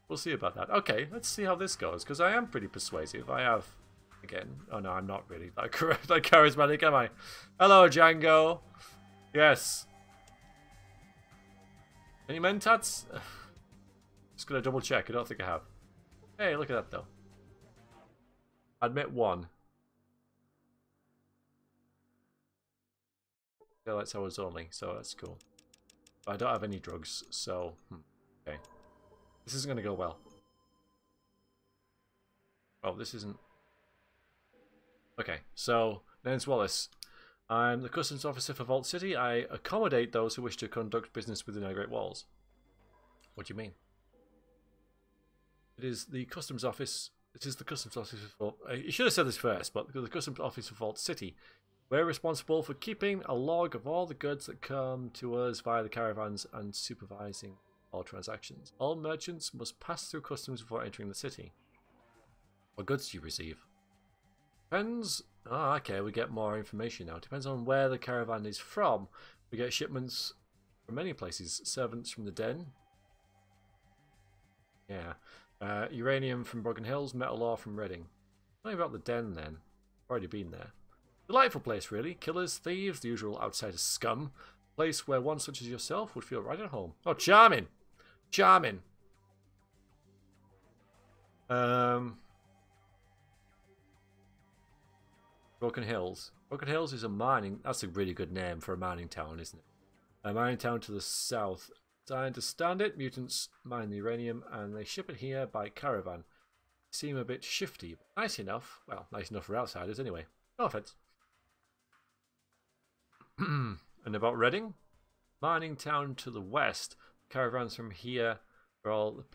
We'll see about that. Okay, let's see how this goes, because I am pretty persuasive. I have, again, oh no, I'm not really that charismatic, am I? Hello, Django. Yes. Any mentats? Just going to double check. I don't think I have. Hey, look at that, though. Admit one. Daylight hours only, so that's cool. But I don't have any drugs, so... okay. This isn't going to go well. Oh, this isn't... okay, so, name's Wallace. I'm the customs officer for Vault City. I accommodate those who wish to conduct business within our Great Walls. What do you mean? It is the customs office. It is the customs office for. You should have said this first, but the customs office for Vault City. We're responsible for keeping a log of all the goods that come to us via the caravans and supervising all transactions. All merchants must pass through customs before entering the city. What goods do you receive? Depends. Ah, okay. We get more information now. Depends on where the caravan is from. We get shipments from many places. Servants from the den. Yeah. Uranium from Broken Hills, metal ore from Reading. Tell me about the den then. Already been there. Delightful place, really. Killers, thieves, the usual outsider scum. Place where one such as yourself would feel right at home. Oh, charming! Charming! Broken Hills. Broken Hills is a mining... that's a really good name for a mining town, isn't it? A mining town to the south. As I understand it, mutants mine the uranium and they ship it here by caravan. Seem a bit shifty, but nice enough. Well, nice enough for outsiders anyway. No offense. And about Reading? Mining town to the west. Caravans from here are all the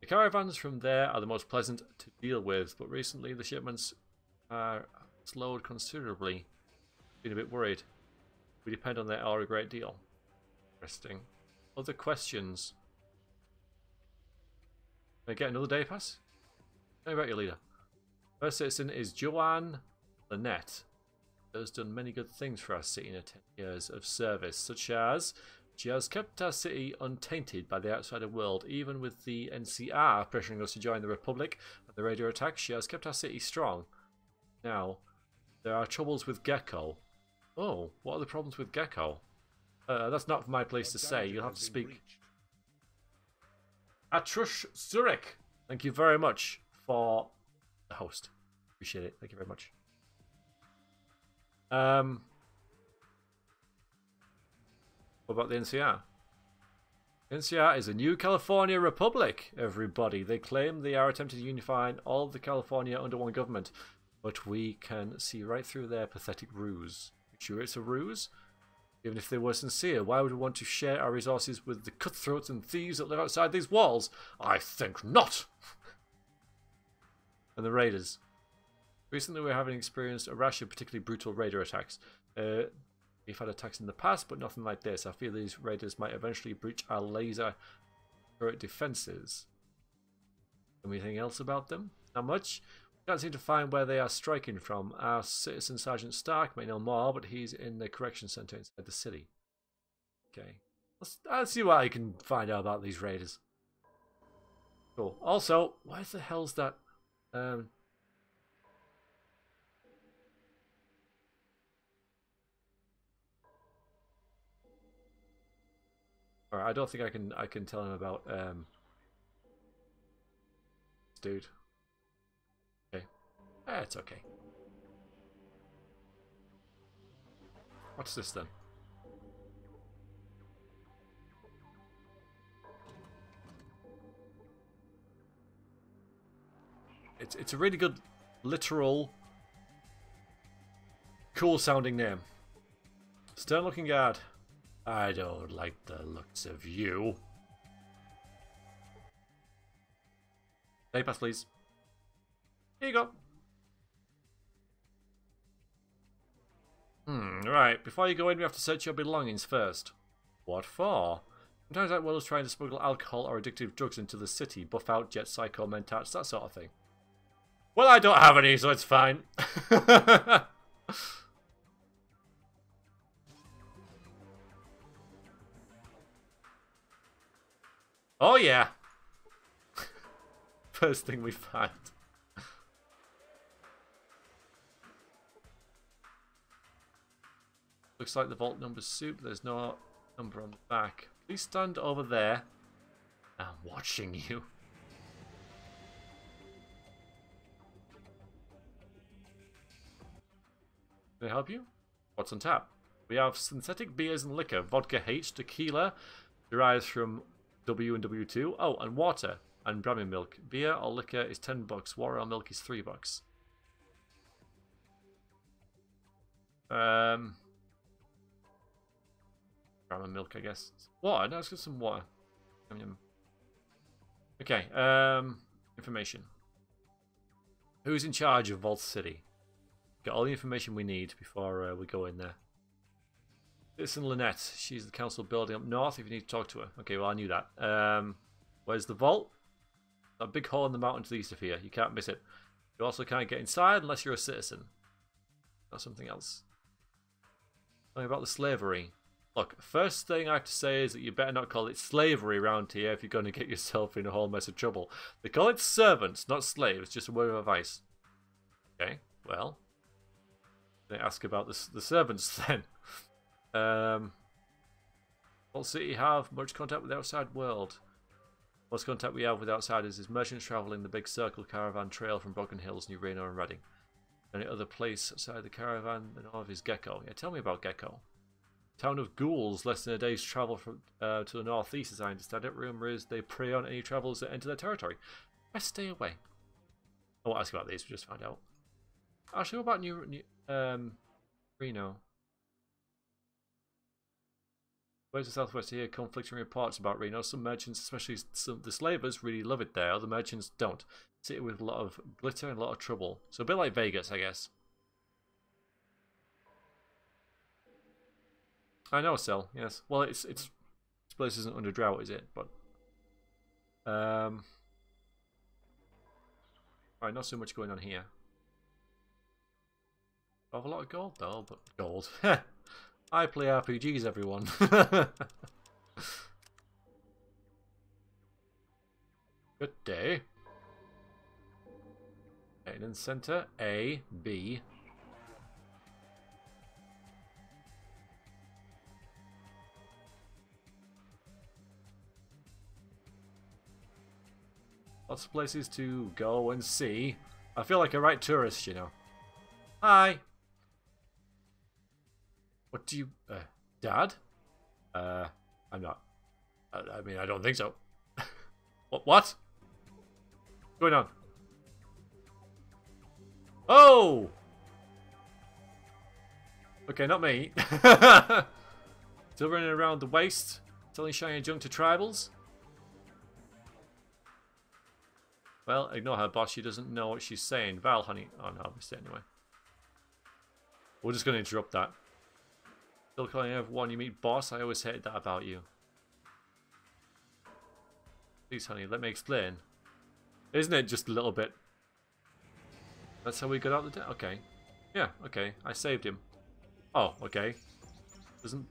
the caravans from there are the most pleasant to deal with, but recently the shipments are slowed considerably. Been a bit worried. We depend on their ore a great deal. Interesting. Other questions? Can I get another day pass? Tell me about your leader. First citizen is Joanne Lynette. Has done many good things for our city in her 10 years of service, such as she has kept our city untainted by the outsider world, even with the NCR pressuring us to join the Republic and the radio attacks. She has kept our city strong. Now, there are troubles with Gecko. Oh, what are the problems with Gecko? That's not my place to say. You'll have to speak. Atrush Zurich, thank you very much for the host. Appreciate it. Thank you very much. What about the NCR? NCR is a new California Republic, everybody. They claim they are attempting to unify all of the California under one government, but we can see right through their pathetic ruse. You sure it's a ruse? Even if they were sincere, why would we want to share our resources with the cutthroats and thieves that live outside these walls? I think not! And the raiders. Recently we're having experienced a rash of particularly brutal raider attacks. We've had attacks in the past, but nothing like this. I feel these raiders might eventually breach our laser turret defenses. Anything else about them? Not much. We can't seem to find where they are striking from. Our citizen Sergeant Stark may know more, but he's in the correction center inside the city. Okay. I'll see what I can find out about these raiders. Cool. Also, why the hell's that... Alright, I don't think I can tell him about this dude. Okay. It's okay. What's this then? It's a really good literal cool sounding name. Stern looking guard. I don't like the looks of you. Day pass, please. Here you go. Right. Before you go in, we have to search your belongings first. What for? Sometimes that world is trying to smuggle alcohol or addictive drugs into the city, buff out, jet psycho, mentats, that sort of thing. Well, I don't have any, so it's fine. Oh yeah. First thing we find. Looks like the vault number's soup. There's no number on the back. Please stand over there. I'm watching you. Can I help you? What's on tap? We have synthetic beers and liquor. Vodka H, tequila, derives from W and W2. Oh, and water and Brahmi milk. Beer or liquor is $10. Water or milk is $3. Brahmi milk, I guess. Water. No, let's get some water. Yum, yum. Okay. Information. Who's in charge of Vault City? Get all the information we need before we go in there. Citizen Lynette. She's the council building up north if you need to talk to her. Okay, well, I knew that. Where's the vault? A big hole in the mountain to the east of here. You can't miss it. You also can't get inside unless you're a citizen. Or something else. Tell me about the slavery. Look, first thing I have to say is that you better not call it slavery around here if you're going to get yourself in a whole mess of trouble. They call it servants, not slaves. Just a word of advice. Okay, well. They ask about the servants then. Vault City have much contact with the outside world. Most contact we have with outsiders is merchants travelling the big circle caravan trail from Broken Hills, New Reno, and Reading. Any other place outside the caravan, the north is Gecko. Yeah, tell me about Gecko. Town of ghouls, less than a day's travel from to the northeast, as I understand it. Rumour is they prey on any travellers that enter their territory. Best stay away. I won't ask about these, we just found out. Actually, what about Reno? Where's the southwest here? Conflicting reports about Reno. Some merchants, especially the slavers, really love it there. Other merchants don't. City with a lot of glitter and a lot of trouble. So a bit like Vegas, I guess. I know, Sel. Yes. Well, this place isn't under drought, is it? But right, not so much going on here. I have a lot of gold though, but gold. I play RPGs, everyone. Good day. Maintenance center A, B. Lots of places to go and see. I feel like a right tourist, you know. Hi. What do you... Dad? I'm not... I mean, I don't think so. What? What's going on? Oh! Okay, not me. Still running around the waste, selling shiny junk to tribals. Well, ignore her, boss. She doesn't know what she's saying. Val, honey. Oh, no, I missed it anyway. We're just going to interrupt that. Still calling everyone you meet boss. I always hated that about you. Please, honey, let me explain. Isn't it just a little bit? That's how we got out the day. Okay. Yeah, okay. I saved him. Oh, okay. Doesn't...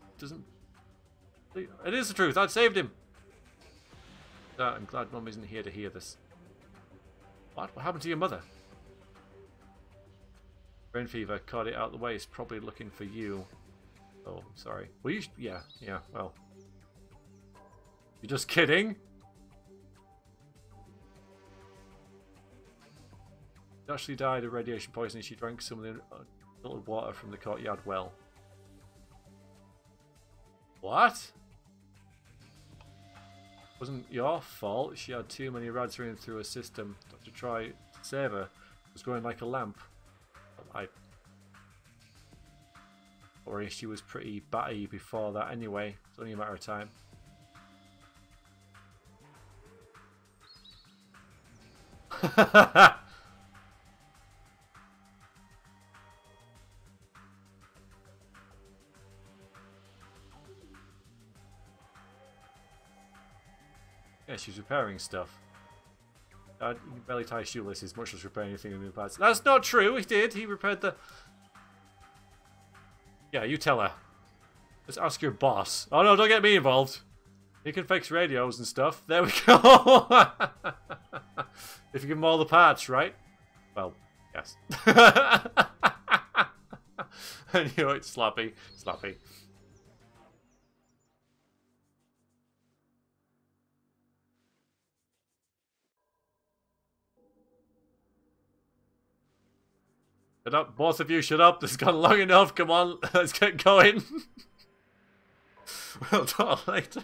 It is the truth. I saved him. I'm glad Mum isn't here to hear this. What? What happened to your mother? Brain fever. Caught it out of the way. It's probably looking for you. Oh, sorry. Well, you... Yeah, well. You're just kidding? She actually died of radiation poisoning. She drank some of the little water from the courtyard well. What? Wasn't your fault. She had too many rads running through her system. To try to save her. It was going like a lamp. Or she was pretty batty before that anyway. It's only a matter of time. Yeah, she's repairing stuff. He can barely tie shoelaces, much less repair anything in the parts. That's not true. He did. He repaired the... Yeah, you tell her. Let's ask your boss. Oh no, don't get me involved. He can fix radios and stuff. There we go. If you give him all the parts, right? Well, yes. I knew it. Slappy. Slappy. Shut up, both of you, shut up. This has gone long enough. Come on, let's get going. We'll talk later.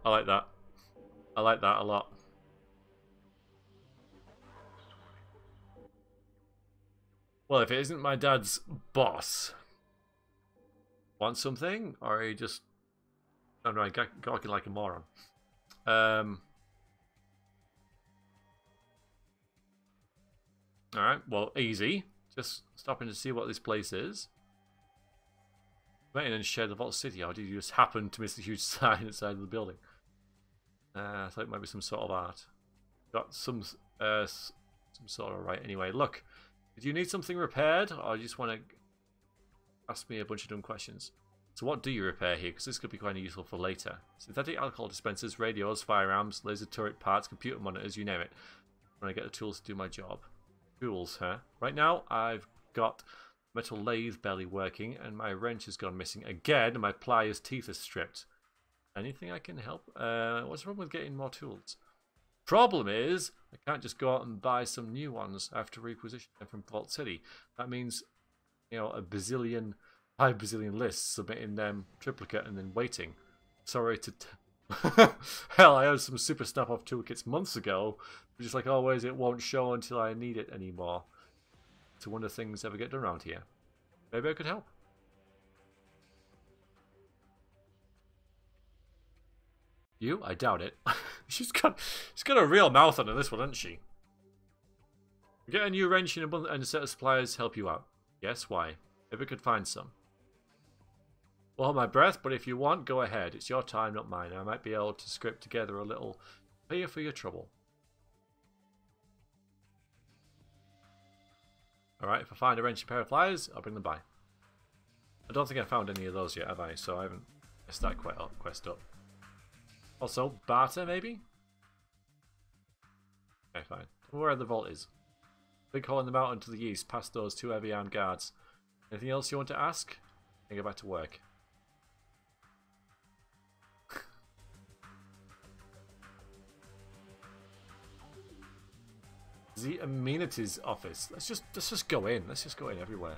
I like that. I like that a lot. Well, if it isn't my dad's boss... Want something? Or are you just... I don't know, gawking like a moron. Alright, well, easy. Just stopping to see what this place is. Maintenance shed of Vault City. Or did you just happen to miss the huge sign inside of the building? I thought it might be some sort of art. Got some sort of right. Anyway, look. Did you need something repaired? Or you just want to ask me a bunch of dumb questions? So what do you repair here? Because this could be quite useful for later. Synthetic alcohol dispensers, radios, firearms, laser turret parts, computer monitors, you name it. When I get the tools to do my job. Tools, huh? Right now, I've got metal lathe barely working, and my wrench has gone missing again, and my plier's teeth are stripped. Anything I can help? What's the problem with getting more tools? Problem is, I can't just go out and buy some new ones. I have to requisition them from Vault City. That means, you know, 5 bazillion lists, submitting them triplicate and then waiting. Sorry to... Hell, I had some super snap-off toolkits months ago. But just like always, it won't show until I need it anymore. It's one of the things ever get done around here. Maybe I could help. You? I doubt it. she's got a real mouth on her, this one, hasn't she? Get a new wrench and a set of supplies help you out. Yes, why? Maybe we could find some. We'll hold my breath, but if you want, go ahead. It's your time, not mine. I might be able to script together a little pay you for your trouble. Alright, if I find a wrench and a pair of pliers, I'll bring them by. I don't think I found any of those yet, have I? So I haven't messed that quest up. Also, barter, maybe? Okay, fine. Where the vault is. Big hole in the mountain to the east, past those 2 heavy armed guards. Anything else you want to ask? I go back to work. The amenities office. Let's just go in. Let's just go in everywhere.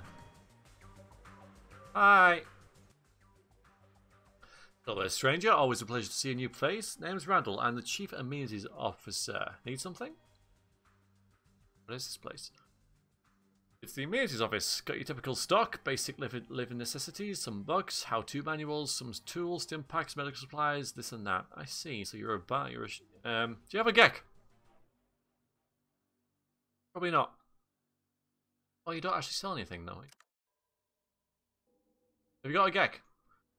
Hi. Hello there, stranger. Always a pleasure to see a new face. Name's Randall. I'm the Chief Amenities Officer. Need something? What is this place? It's the Amenities Office. Got your typical stock, basic living necessities, some books, how-to manuals, some tools, stim packs, medical supplies, this and that. I see. So you're a bar. Do you have a geck? Probably not. Oh, you don't actually sell anything, though. Have you got a geck?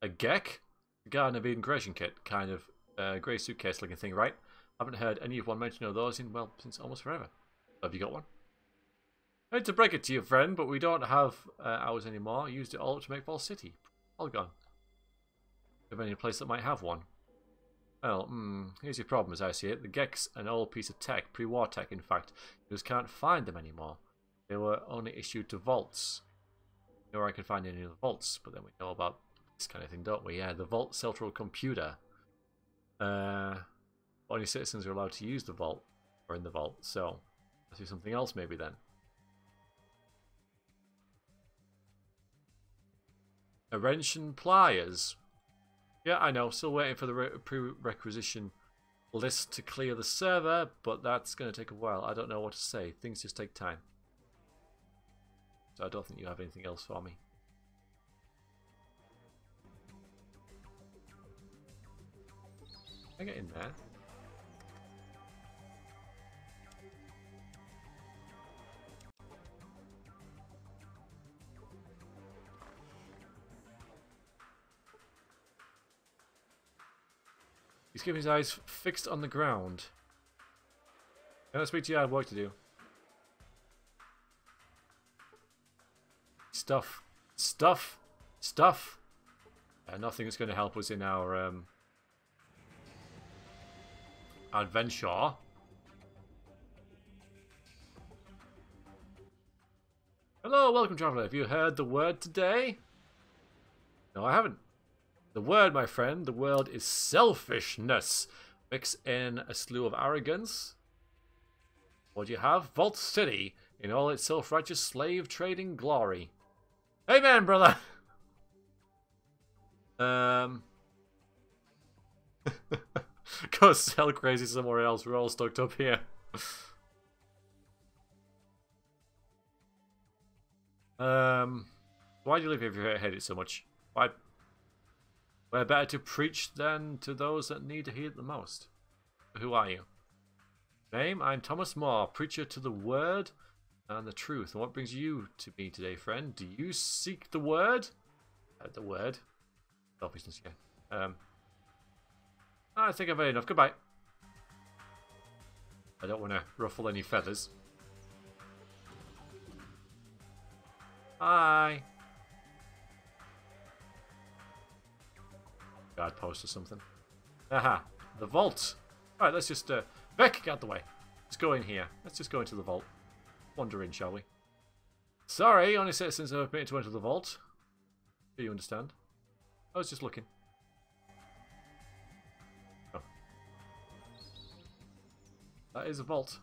A geck? The Garden of Eden creation kit. Kind of grey suitcase looking thing, right? Haven't heard any of one mention of those in, well, since almost forever. Have you got one? I hate to break it to you, friend, but we don't have ours anymore. Used it all up to make Vault City. All gone. Do you have any place that might have one? Well, here's your problem as I see it. The geck's an old piece of tech, pre-war tech in fact. You just can't find them anymore. They were only issued to vaults. Nor I can find any of the vaults, but then we know about this kind of thing, don't we? Yeah, the vault central computer. Only citizens are allowed to use the vault, or in the vault, so let's do something else maybe then. A wrench and pliers. Yeah, I know. Still waiting for the prerequisition list to clear the server, but that's going to take a while. I don't know what to say. Things just take time. So I don't think you have anything else for me. Can I get in there? He's keeping his eyes fixed on the ground. Can I speak to you? I have work to do. Stuff. Stuff. Stuff. Nothing that's going to help us in our adventure. Hello, welcome traveller. Have you heard the word today? No, I haven't. The word, my friend, the word is selfishness. Mix in a slew of arrogance. What do you have? Vault City, in all its self-righteous slave-trading glory. Amen, brother! Go sell crazy somewhere else. We're all stuck up here. Why do you live here if you hate it so much? Why? We're better to preach than to those that need to hear it the most. Who are you? Name? I'm Thomas Moore, preacher to the word and the truth. And what brings you to me today, friend? Do you seek the word? The word? Selfishness, yeah. I think I've had enough. Goodbye. I don't want to ruffle any feathers. Hi. Guard post or something. Aha, the vault. Alright, let's just, Beck, get out the way. Let's go in here. Let's just go into the vault. Wander in, shall we? Sorry, only citizens are permitted to enter the vault. Do you understand? I was just looking. That is a vault.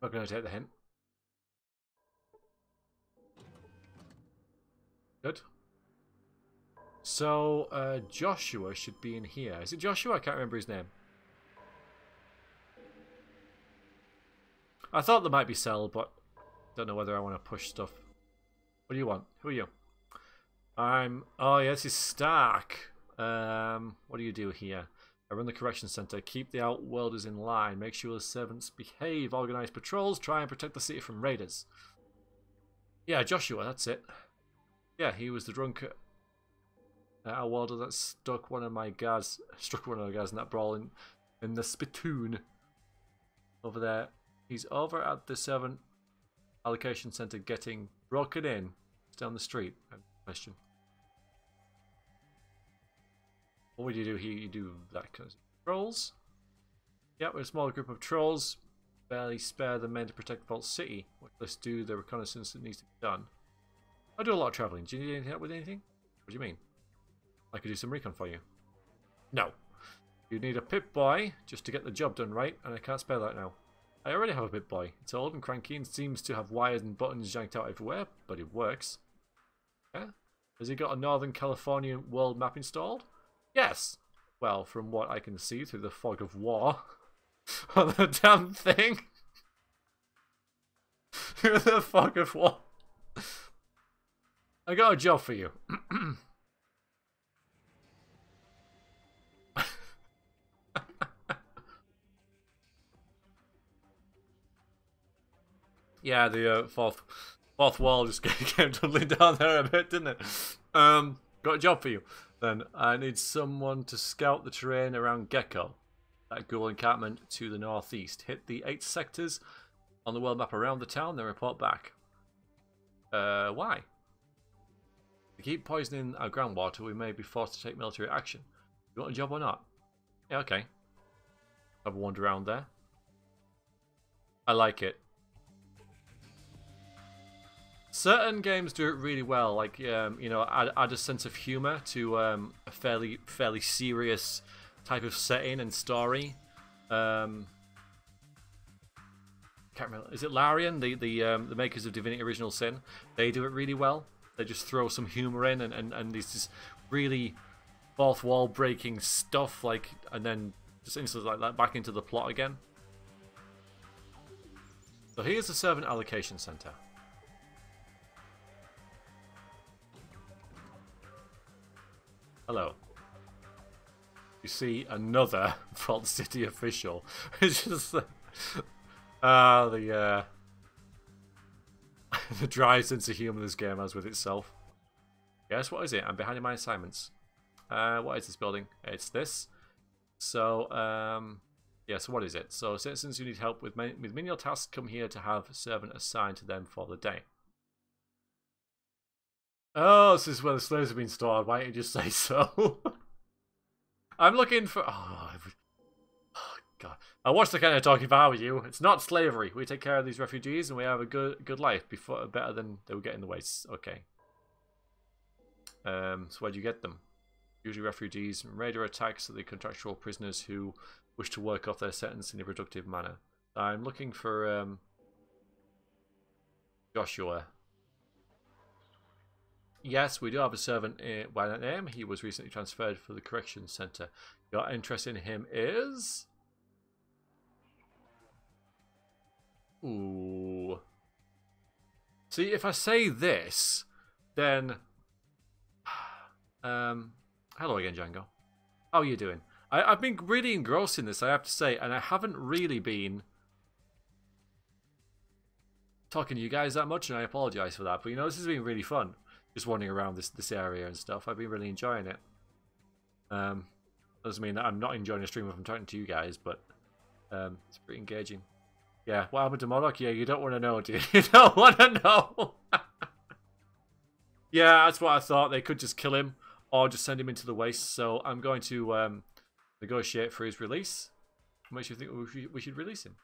Not going to take the hint. Good. So, Joshua should be in here. Is it Joshua? I can't remember his name. I thought there might be Cell, but don't know whether I want to push stuff. What do you want? Who are you? Oh, yeah, this is Stark. What do you do here? I run the correction center. Keep the Outworlders in line. Make sure the servants behave. Organize patrols. Try and protect the city from raiders. Yeah, Joshua, that's it. Yeah, he was the drunk Outworlder that struck one of my guys in that brawl in the spittoon over there. He's over at the servant allocation center getting broken in. It's down the street. Question. What would you do here? You do that kind of trolls. Yeah, we're a small group of trolls. Barely spare the men to protect Vault City. Let's do the reconnaissance that needs to be done. I do a lot of traveling. Do you need any help with anything? What do you mean? I could do some recon for you. No. You need a Pip-Boy just to get the job done right, and I can't spare that now. I already have a Pip-Boy. It's old and cranky and seems to have wires and buttons yanked out everywhere, but it works. Yeah? Has he got a Northern California world map installed? Yes. Well, from what I can see through the fog of war on the damn thing. Through the fog of war. I got a job for you. Yeah, the fourth wall just came tumbling down there a bit, didn't it? Got a job for you. Then I need someone to scout the terrain around Gecko, that ghoul encampment to the northeast. Hit the 8 sectors on the world map around the town, then report back. Why? To keep poisoning our groundwater, we may be forced to take military action. You want a job or not? Yeah, okay. Have a wander around there. I like it. Certain games do it really well, like you know, add a sense of humor to a fairly serious type of setting and story. Can't remember. Is it Larian, the makers of Divinity Original Sin? They do it really well. They just throw some humor in and this really fourth wall breaking stuff, like, and then just instantly like that back into the plot again. So here's the servant allocation center. Hello. You see another Vault City official. It's just the dry sense of humour this game has with itself. Yes, what is it? I'm behind in my assignments. What is this building? It's this. So, yeah, so what is it? So, citizens who need help with menial tasks come here to have a servant assigned to them for the day. Oh, this is where the slaves have been stored. Why don't you just say so? I'm looking for... Oh, God. I watched the kind of talking if I were you. It's not slavery. We take care of these refugees and we have a good life. Better than they would get in the Wastes. Okay. So where do you get them? Usually refugees and raider attacks are the contractual prisoners who wish to work off their sentence in a productive manner. I'm looking for Joshua. Yes, we do have a servant by that name. He was recently transferred for the correction center. Your interest in him is... Ooh. See, if I say this, then... hello again, Django. How are you doing? I've been really engrossed in this, I have to say, and I haven't really been talking to you guys that much, and I apologize for that. But, you know, this has been really fun. Just wandering around this area and stuff. I've been really enjoying it. Doesn't mean that I'm not enjoying a stream if I'm talking to you guys, but it's pretty engaging. Yeah, what happened to Modok? Yeah, you don't want to know, do you? You don't want to know. Yeah, that's what I thought. They could just kill him or just send him into the waste. So I'm going to negotiate for his release. What makes you think we should release him?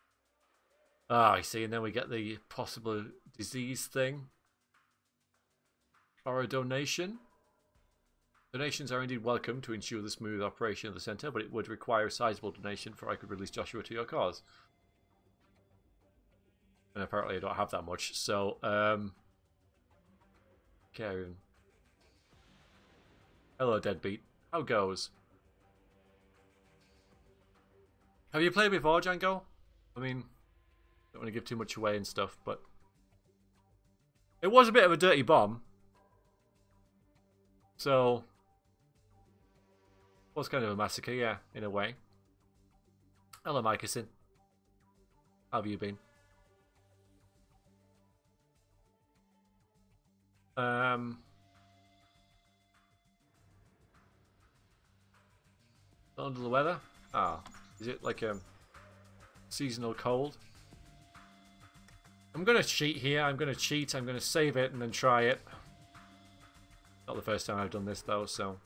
Ah, I see. And then we get the possible disease thing. Or a donation. Donations are indeed welcome to ensure the smooth operation of the centre, but it would require a sizable donation before I could release Joshua to your cause. And apparently I don't have that much, so, Karen. Hello, Deadbeat. How goes? Have you played before, Django? I mean, don't want to give too much away and stuff, but... It was a bit of a dirty bomb. So... It was kind of a massacre, yeah, in a way. Hello, Michelson. How have you been? Under the weather? Ah, is it like a seasonal cold? I'm gonna cheat here. I'm gonna cheat. I'm gonna save it and then try it. Not the first time I've done this though, so.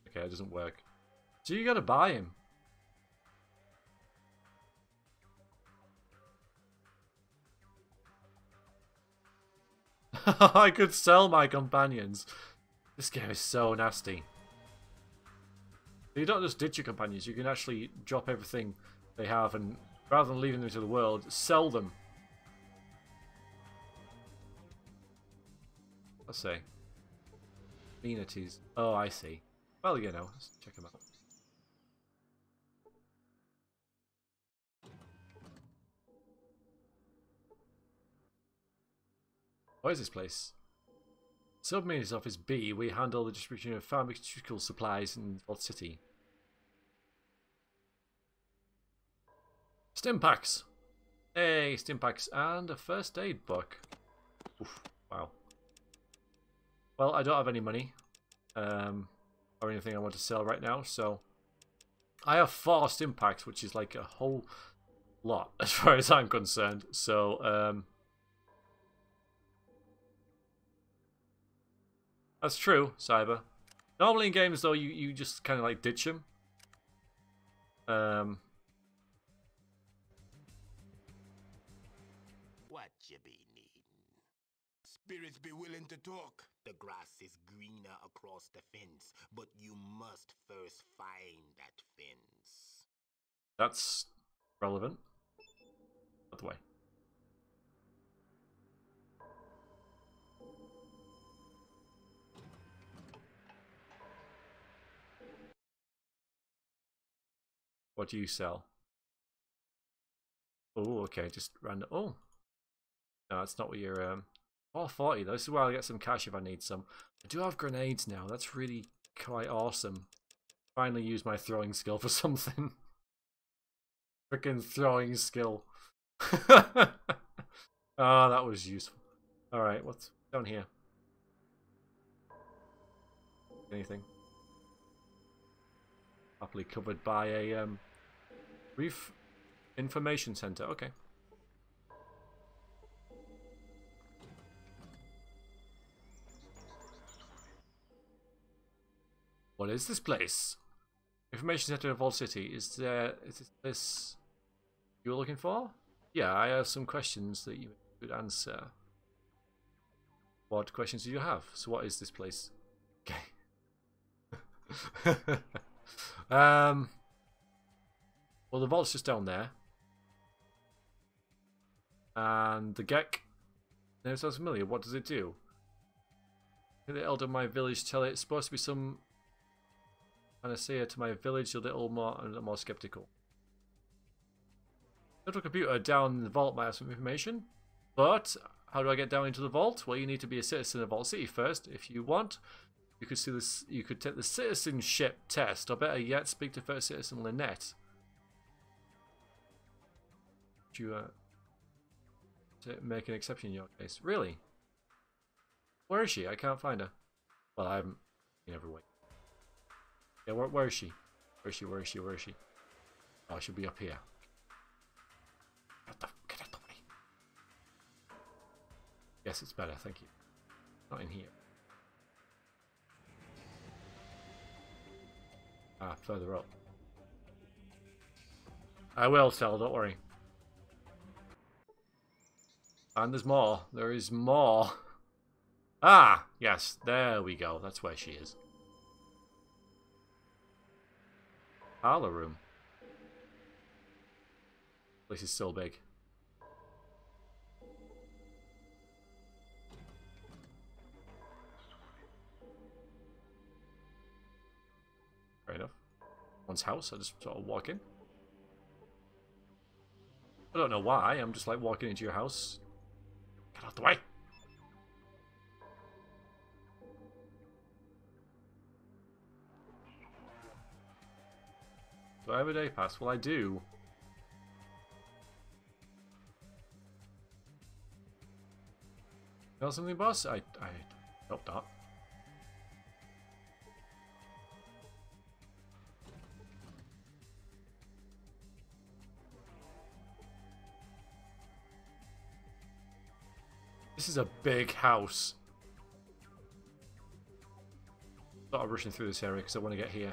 Okay, it doesn't work. So you gotta buy him. I could sell my companions. This game is so nasty. You don't just ditch your companions, you can actually drop everything they have and rather than leaving them to the world, sell them. Let's say. Amenities. Oh, I see. Well, you know, let's check them out. What is this place? Submarines Office B, we handle the distribution of pharmaceutical supplies in Vault City. Stimpaks! Hey, Stimpaks, and a first aid book. Oof, wow. Well, I don't have any money. Or anything I want to sell right now, so... I have 4 Stimpaks, which is like a whole lot, as far as I'm concerned. So, that's true, Cyber. Normally in games, though, you just kind of like ditch them. What you be needing? Spirits be willing to talk. The grass is greener across the fence, but you must first find that fence. That's relevant. Out the way. What do you sell? Oh, okay, just random. Oh, no, that's not what you're. 440 though. This is where I'll get some cash if I need some. I do have grenades now. That's really quite awesome. Finally use my throwing skill for something. Freaking throwing skill. Ah, oh, that was useful. All right, what's down here? Anything? Happily covered by a Reef Information Center. Okay. What is this place? Information Center of Vault City. Is this you were looking for? Yeah, I have some questions that you could answer. What questions do you have? So what is this place? Okay. Well, the vault's just down there. And the Gek name sounds familiar. What does it do? The elder of my village tell it it's supposed to be some panacea to my village, a little more skeptical. Little computer down in the vault might have some information, but how do I get down into the vault? Well, you need to be a citizen of Vault City first. If you want, you could see this. You could take the citizenship test, or better yet, speak to first citizen Lynette. Would you make an exception in your case? Really? Where is she? I can't find her. Well, I haven't been everywhere. Yeah, where is she? Where is she? Where is she? Where is she? Oh, she'll be up here. Get out the way. Yes, it's better. Thank you. Not in here. Ah, further up. I will sell, don't worry. And there's more. There is more. Ah, yes, there we go. That's where she is. Parlor room. This is so big. Fair enough. One's house, I just sort of walk in. I don't know why, I'm just like walking into your house. Get out the way! Do I have a day pass? Well, I do. Got something, boss? I hope not. This is a big house. Sort of rushing through this area because I want to get here.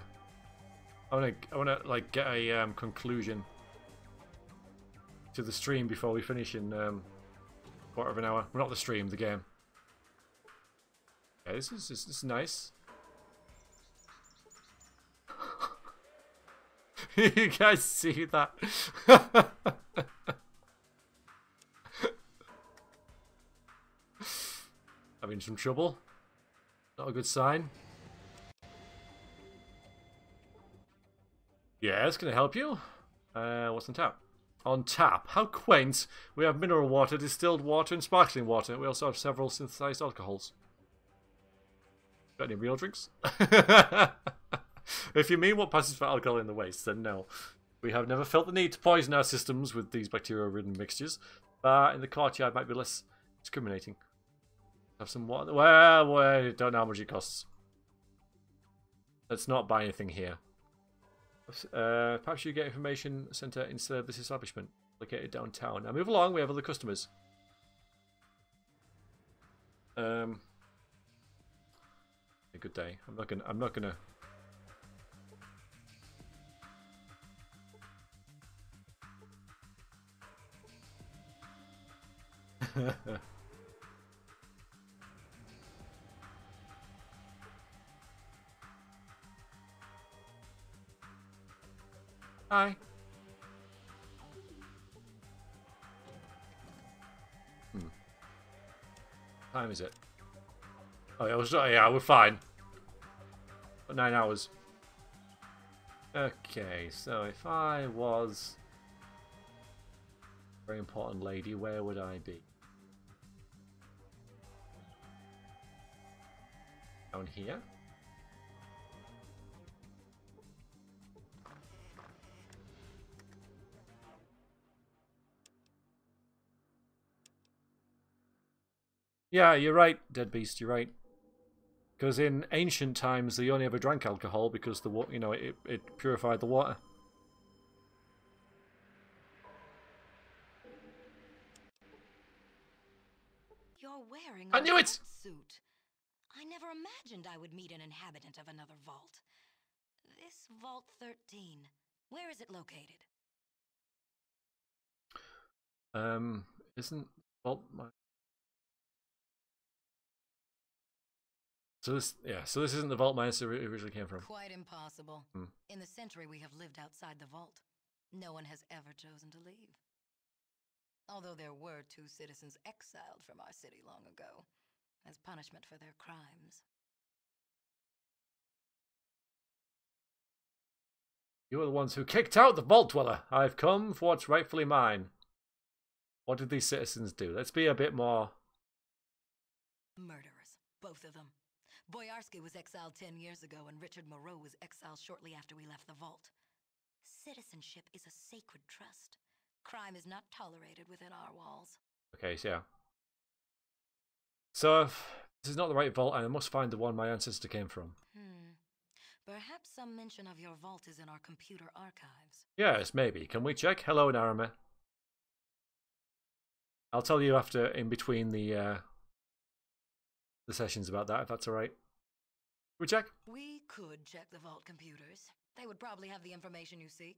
I want to like get a conclusion to the stream before we finish in quarter of an hour. Well, not the stream, the game. Yeah, this is nice. You guys see that? Having some trouble. Not a good sign. Yeah, it's going to help you. What's on tap? On tap. How quaint. We have mineral water, distilled water, and sparkling water. We also have several synthesized alcohols. Got any real drinks? If you mean what passes for alcohol in the waste, then no. We have never felt the need to poison our systems with these bacteria-ridden mixtures. But in the courtyard might be less discriminating. Have some water. Well, I don't know how much it costs. Let's not buy anything here. Perhaps you get information centre instead of this establishment located downtown. Now move along. We have other customers. A good day. I'm not gonna. Hi. Time is it? Oh yeah, we're fine. 9 hours. Okay, so if I was a very important lady, where would I be? Down here? Yeah, you're right, Dead Beast, you're right. Because in ancient times, they only ever drank alcohol because the water, you know, it purified the water. You're wearing I knew it! Suit. I never imagined I would meet an inhabitant of another vault. This Vault 13, where is it located? Isn't Vault my... So this isn't the vault mines it originally came from. Quite impossible. In the century we have lived outside the vault. No one has ever chosen to leave. Although there were 2 citizens exiled from our city long ago, as punishment for their crimes. You are the ones who kicked out the Vault Dweller. I've come for what's rightfully mine. What did these citizens do? Let's be a bit more... Murderers, both of them. Boyarsky was exiled 10 years ago, and Richard Moreau was exiled shortly after we left the vault. Citizenship is a sacred trust. Crime is not tolerated within our walls. Okay, so yeah. So, if this is not the right vault, and I must find the one my ancestor came from. Perhaps some mention of your vault is in our computer archives. Yes, maybe. Can we check? Hello, Narame. I'll tell you after, in between the sessions about that, if that's alright. We check? We could check the vault computers. They would probably have the information you seek.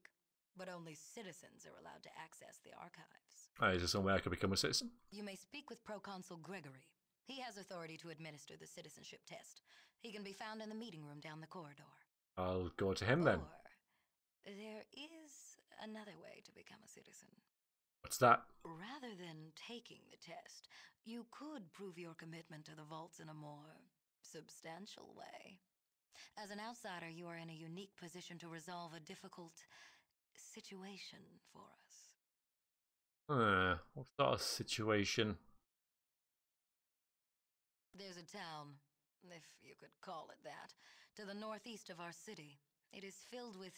but only citizens are allowed to access the archives. Is there some way I could become a citizen? You may speak with Proconsul Gregory. He has authority to administer the citizenship test. He can be found in the meeting room down the corridor. I'll go to him then. Or there is another way to become a citizen. What's that? Rather than taking the test, you could prove your commitment to the vaults in a more substantial way. As an outsider, you are in a unique position to resolve a difficult situation for us. What sort of situation? There's a town, if you could call it that, to the northeast of our city. It is filled with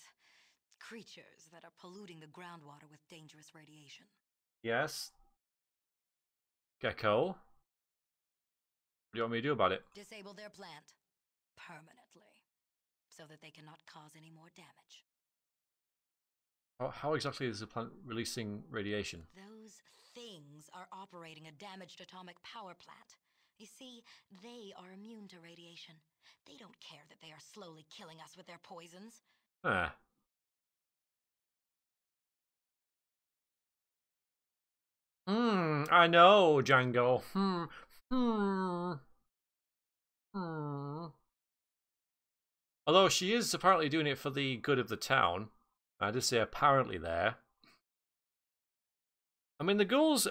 creatures that are polluting the groundwater with dangerous radiation. Yes. Gecko. What do you want me to do about it? Disable their plant permanently, so that they cannot cause any more damage. How exactly is the plant releasing radiation? Those things are operating a damaged atomic power plant. You see, they are immune to radiation. They don't care that they are slowly killing us with their poisons. I know, Django. Although she is apparently doing it for the good of the town. I did say apparently there. I mean, the ghouls,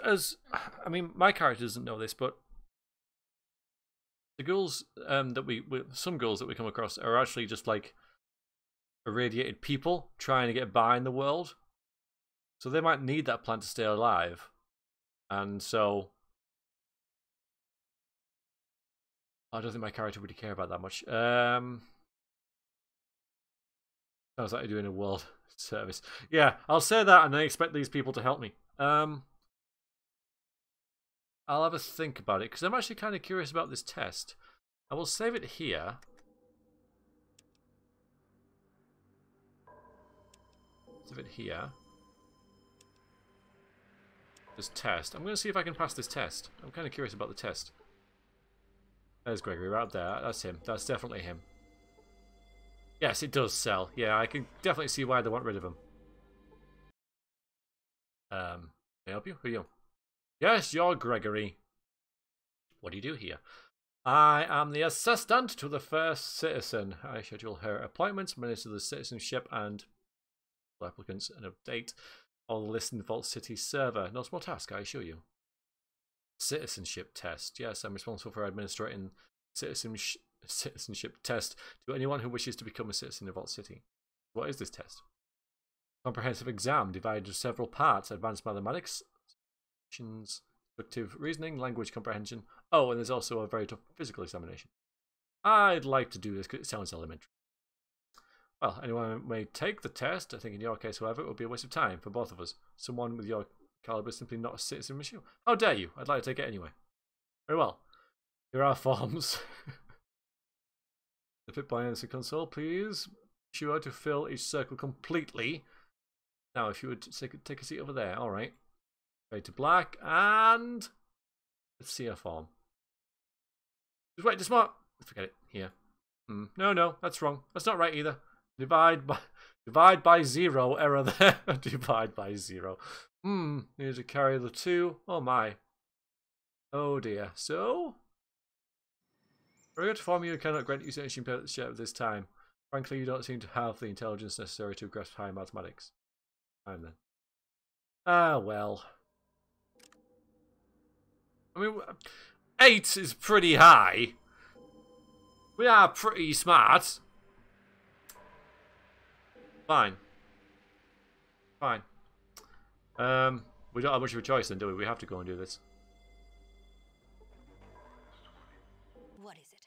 my character doesn't know this, but the ghouls some ghouls that we come across are actually just like irradiated people trying to get by in the world. So they might need that plant to stay alive. And so I don't think my character would care about that much. Sounds like you're doing a world service. Yeah, I'll say that and I expect these people to help me. I'll have a think about it because I'm actually kind of curious about this test. I will save it here. Save it here. This test. I'm going to see if I can pass this test. I'm kind of curious about the test. There's Gregory right there. That's him. That's definitely him. Yes, it does sell. Yeah, I can definitely see why they want rid of him. Can I help you? Who are you? Yes, you're Gregory. What do you do here? I am the assistant to the first citizen. I schedule her appointments, minister the citizenship and applicants, and update all the list in the Vault City server. No small task, I assure you. Citizenship test. Yes, I'm responsible for administrating citizenship test to anyone who wishes to become a citizen of Vault City. What is this test? Comprehensive exam divided into several parts: advanced mathematics, deductive reasoning, language comprehension. Oh, and there's also a very tough physical examination. I'd like to do this because it sounds elementary. Well, anyone may take the test. I think in your case, however, it would be a waste of time for both of us. Someone with your caliber is simply not a citizen with you. How dare you? I'd like to take it anyway. Very well. Here are forms. The fit by answer console, please. Be sure to fill each circle completely. Now, if you would take a seat over there. All right. Fade to black, and let's see a form. Just wait, just smart. Forget it. Here. No, that's wrong. That's not right either. Divide by 0. Error there. Divide by 0. Need to carry the 2. Oh my. Oh dear. So, regret to form you cannot grant you citizenship at this time. Frankly, you don't seem to have the intelligence necessary to grasp high mathematics. Fine then. Ah well. I mean, 8 is pretty high. We are pretty smart. Fine. We don't have much of a choice then, do we? We have to go and do this. What is it?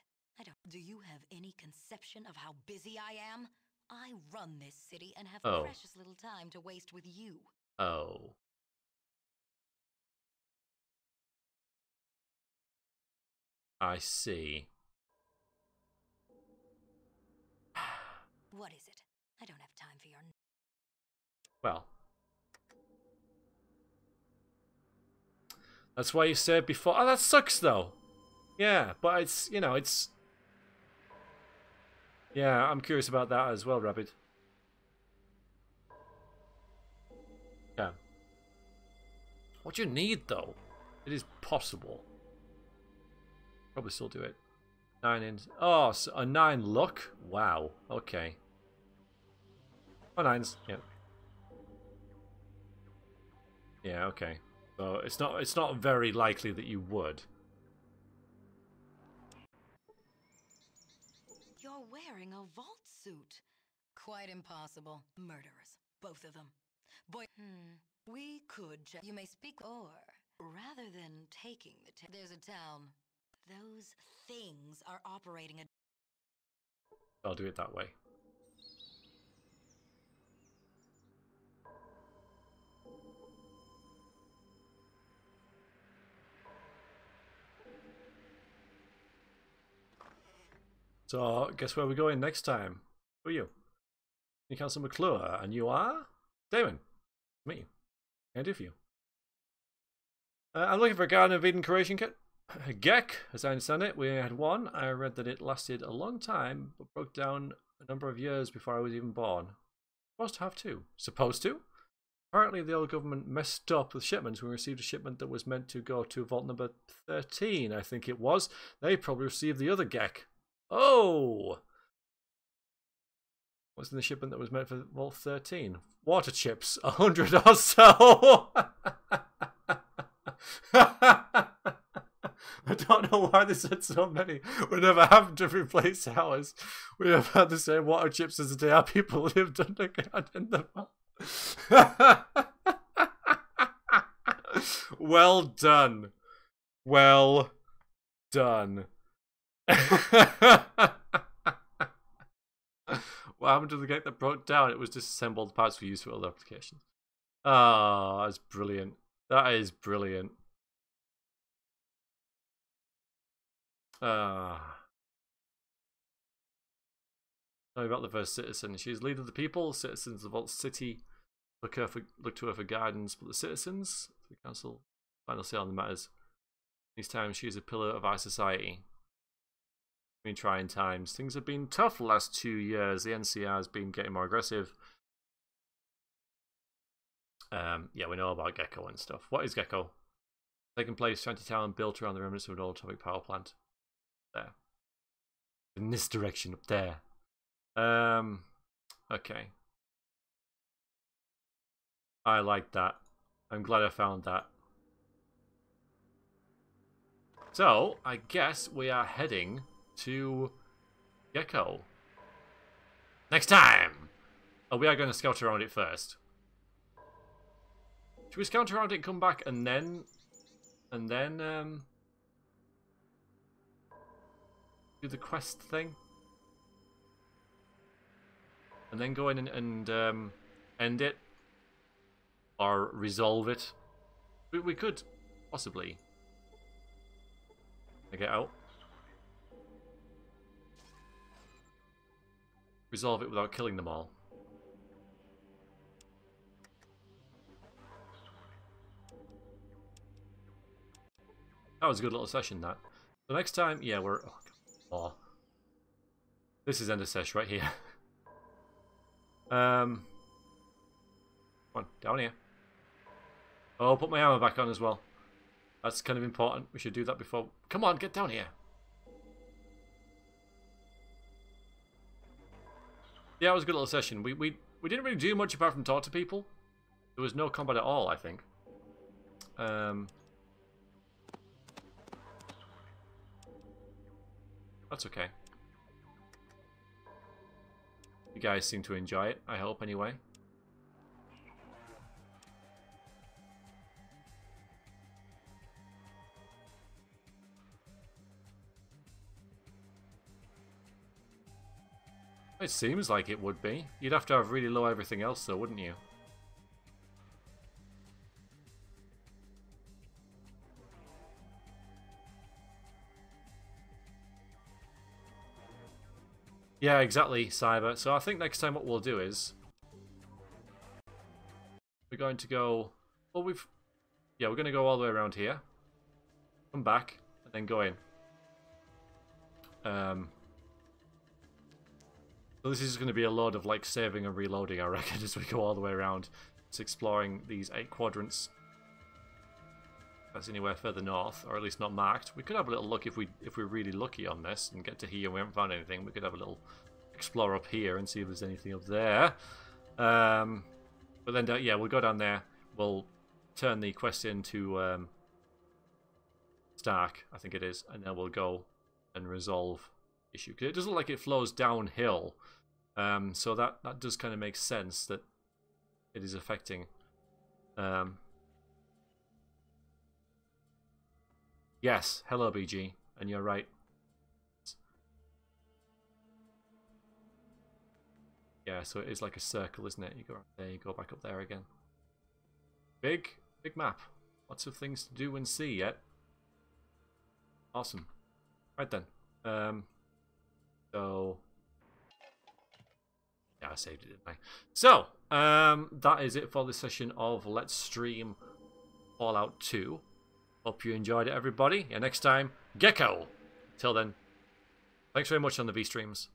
Do you have any conception of how busy I am? I run this city and have precious little time to waste with you. Oh. I see. What is it? I don't have time for your... Well. That's why you said before... Oh, that sucks, though. Yeah, but it's, you know, it's... Yeah, I'm curious about that as well, Rabbit. What do you need, though? It is possible. Probably still do it. 9 in. Oh, so a 9 luck? Wow. Okay. Oh, 9s. Yeah. Yeah, okay. So it's not very likely that you would. You're wearing a vault suit. Quite impossible. Murderers. Both of them. Boy, we could you may speak, or rather than taking there's a town. Those things are operating a... I'll do it that way. So, guess where we're going next time? Who are you? You Council McClure, and you are? Damon. Me. Can I do for you? I'm looking for a Garden of Eden creation kit. Gek, as I understand it, we had one. I read that it lasted a long time, but broke down a number of years before I was even born. Supposed to have two. Supposed to? Apparently the old government messed up with shipments. We received a shipment that was meant to go to vault number 13, I think it was. They probably received the other Gek. Oh! What's in the shipment that was meant for vault 13? Water chips. 100 or so! I don't know why they said so many. We never having to replace ours. We have had the same water chips as the day our people lived underground in the vault. Well done. Well done. What happened to the gate that broke down? It was disassembled. Parts for use for other applications. Oh, that's brilliant. That is brilliant. Tell me about the first citizen. She's leader of the people. Citizens of the Vault City look to her for guidance, but the citizens, the council, final say on the matters. These times, she is a pillar of our society. Been trying times. Things have been tough the last 2 years. The NCR has been getting more aggressive. Yeah, we know about Gecko and stuff. What is Gecko? Taking place, shantytown built around the remnants of an old atomic power plant. There. In this direction, up there. Okay. I like that. I'm glad I found that. So, I guess we are heading to Gecko. Next time! Oh, we are going to scout around it first. Should we scout around it, come back, and then do the quest thing? And then go in and end it? Or resolve it? We could, possibly. Get out. Resolve it without killing them all. That was a good little session, that. The next time, yeah, we're... Oh. This is end of sesh right here. Come on, down here. Oh, put my armor back on as well. That's kind of important. We should do that before... Come on, get down here. Yeah, it was a good little session. We didn't really do much apart from talk to people. There was no combat at all, I think. That's okay. You guys seem to enjoy it, I hope, anyway. It seems like it would be. You'd have to have really low everything else, though, wouldn't you? Yeah, exactly, Cyber. So I think next time what we'll do is... We're going to go... Well, yeah, we're going to go all the way around here. Come back, and then go in. So this is going to be a load of, like, saving and reloading, I reckon, as we go all the way around. Just exploring these 8 quadrants. that's anywhere further north, or at least not marked. We could have a little look if we're really lucky on this and get to here and we haven't found anything. We could have a little explore up here and see if there's anything up there. But then, yeah, we'll go down there. We'll turn the quest into Stark, I think it is, and then we'll go and resolve issue. Because it doesn't look like it flows downhill, so that does kind of make sense that it is affecting. Yes, hello BG, and you're right. Yeah, so it is like a circle, isn't it? You go there, you go back up there again. Big map. Lots of things to do and see yet. Awesome. Right then. So yeah, I saved it, didn't I? So, that is it for this session of Let's Stream Fallout 2. Hope you enjoyed it, everybody. Yeah, next time, Gecko. Till then, thanks very much on the V-Streams.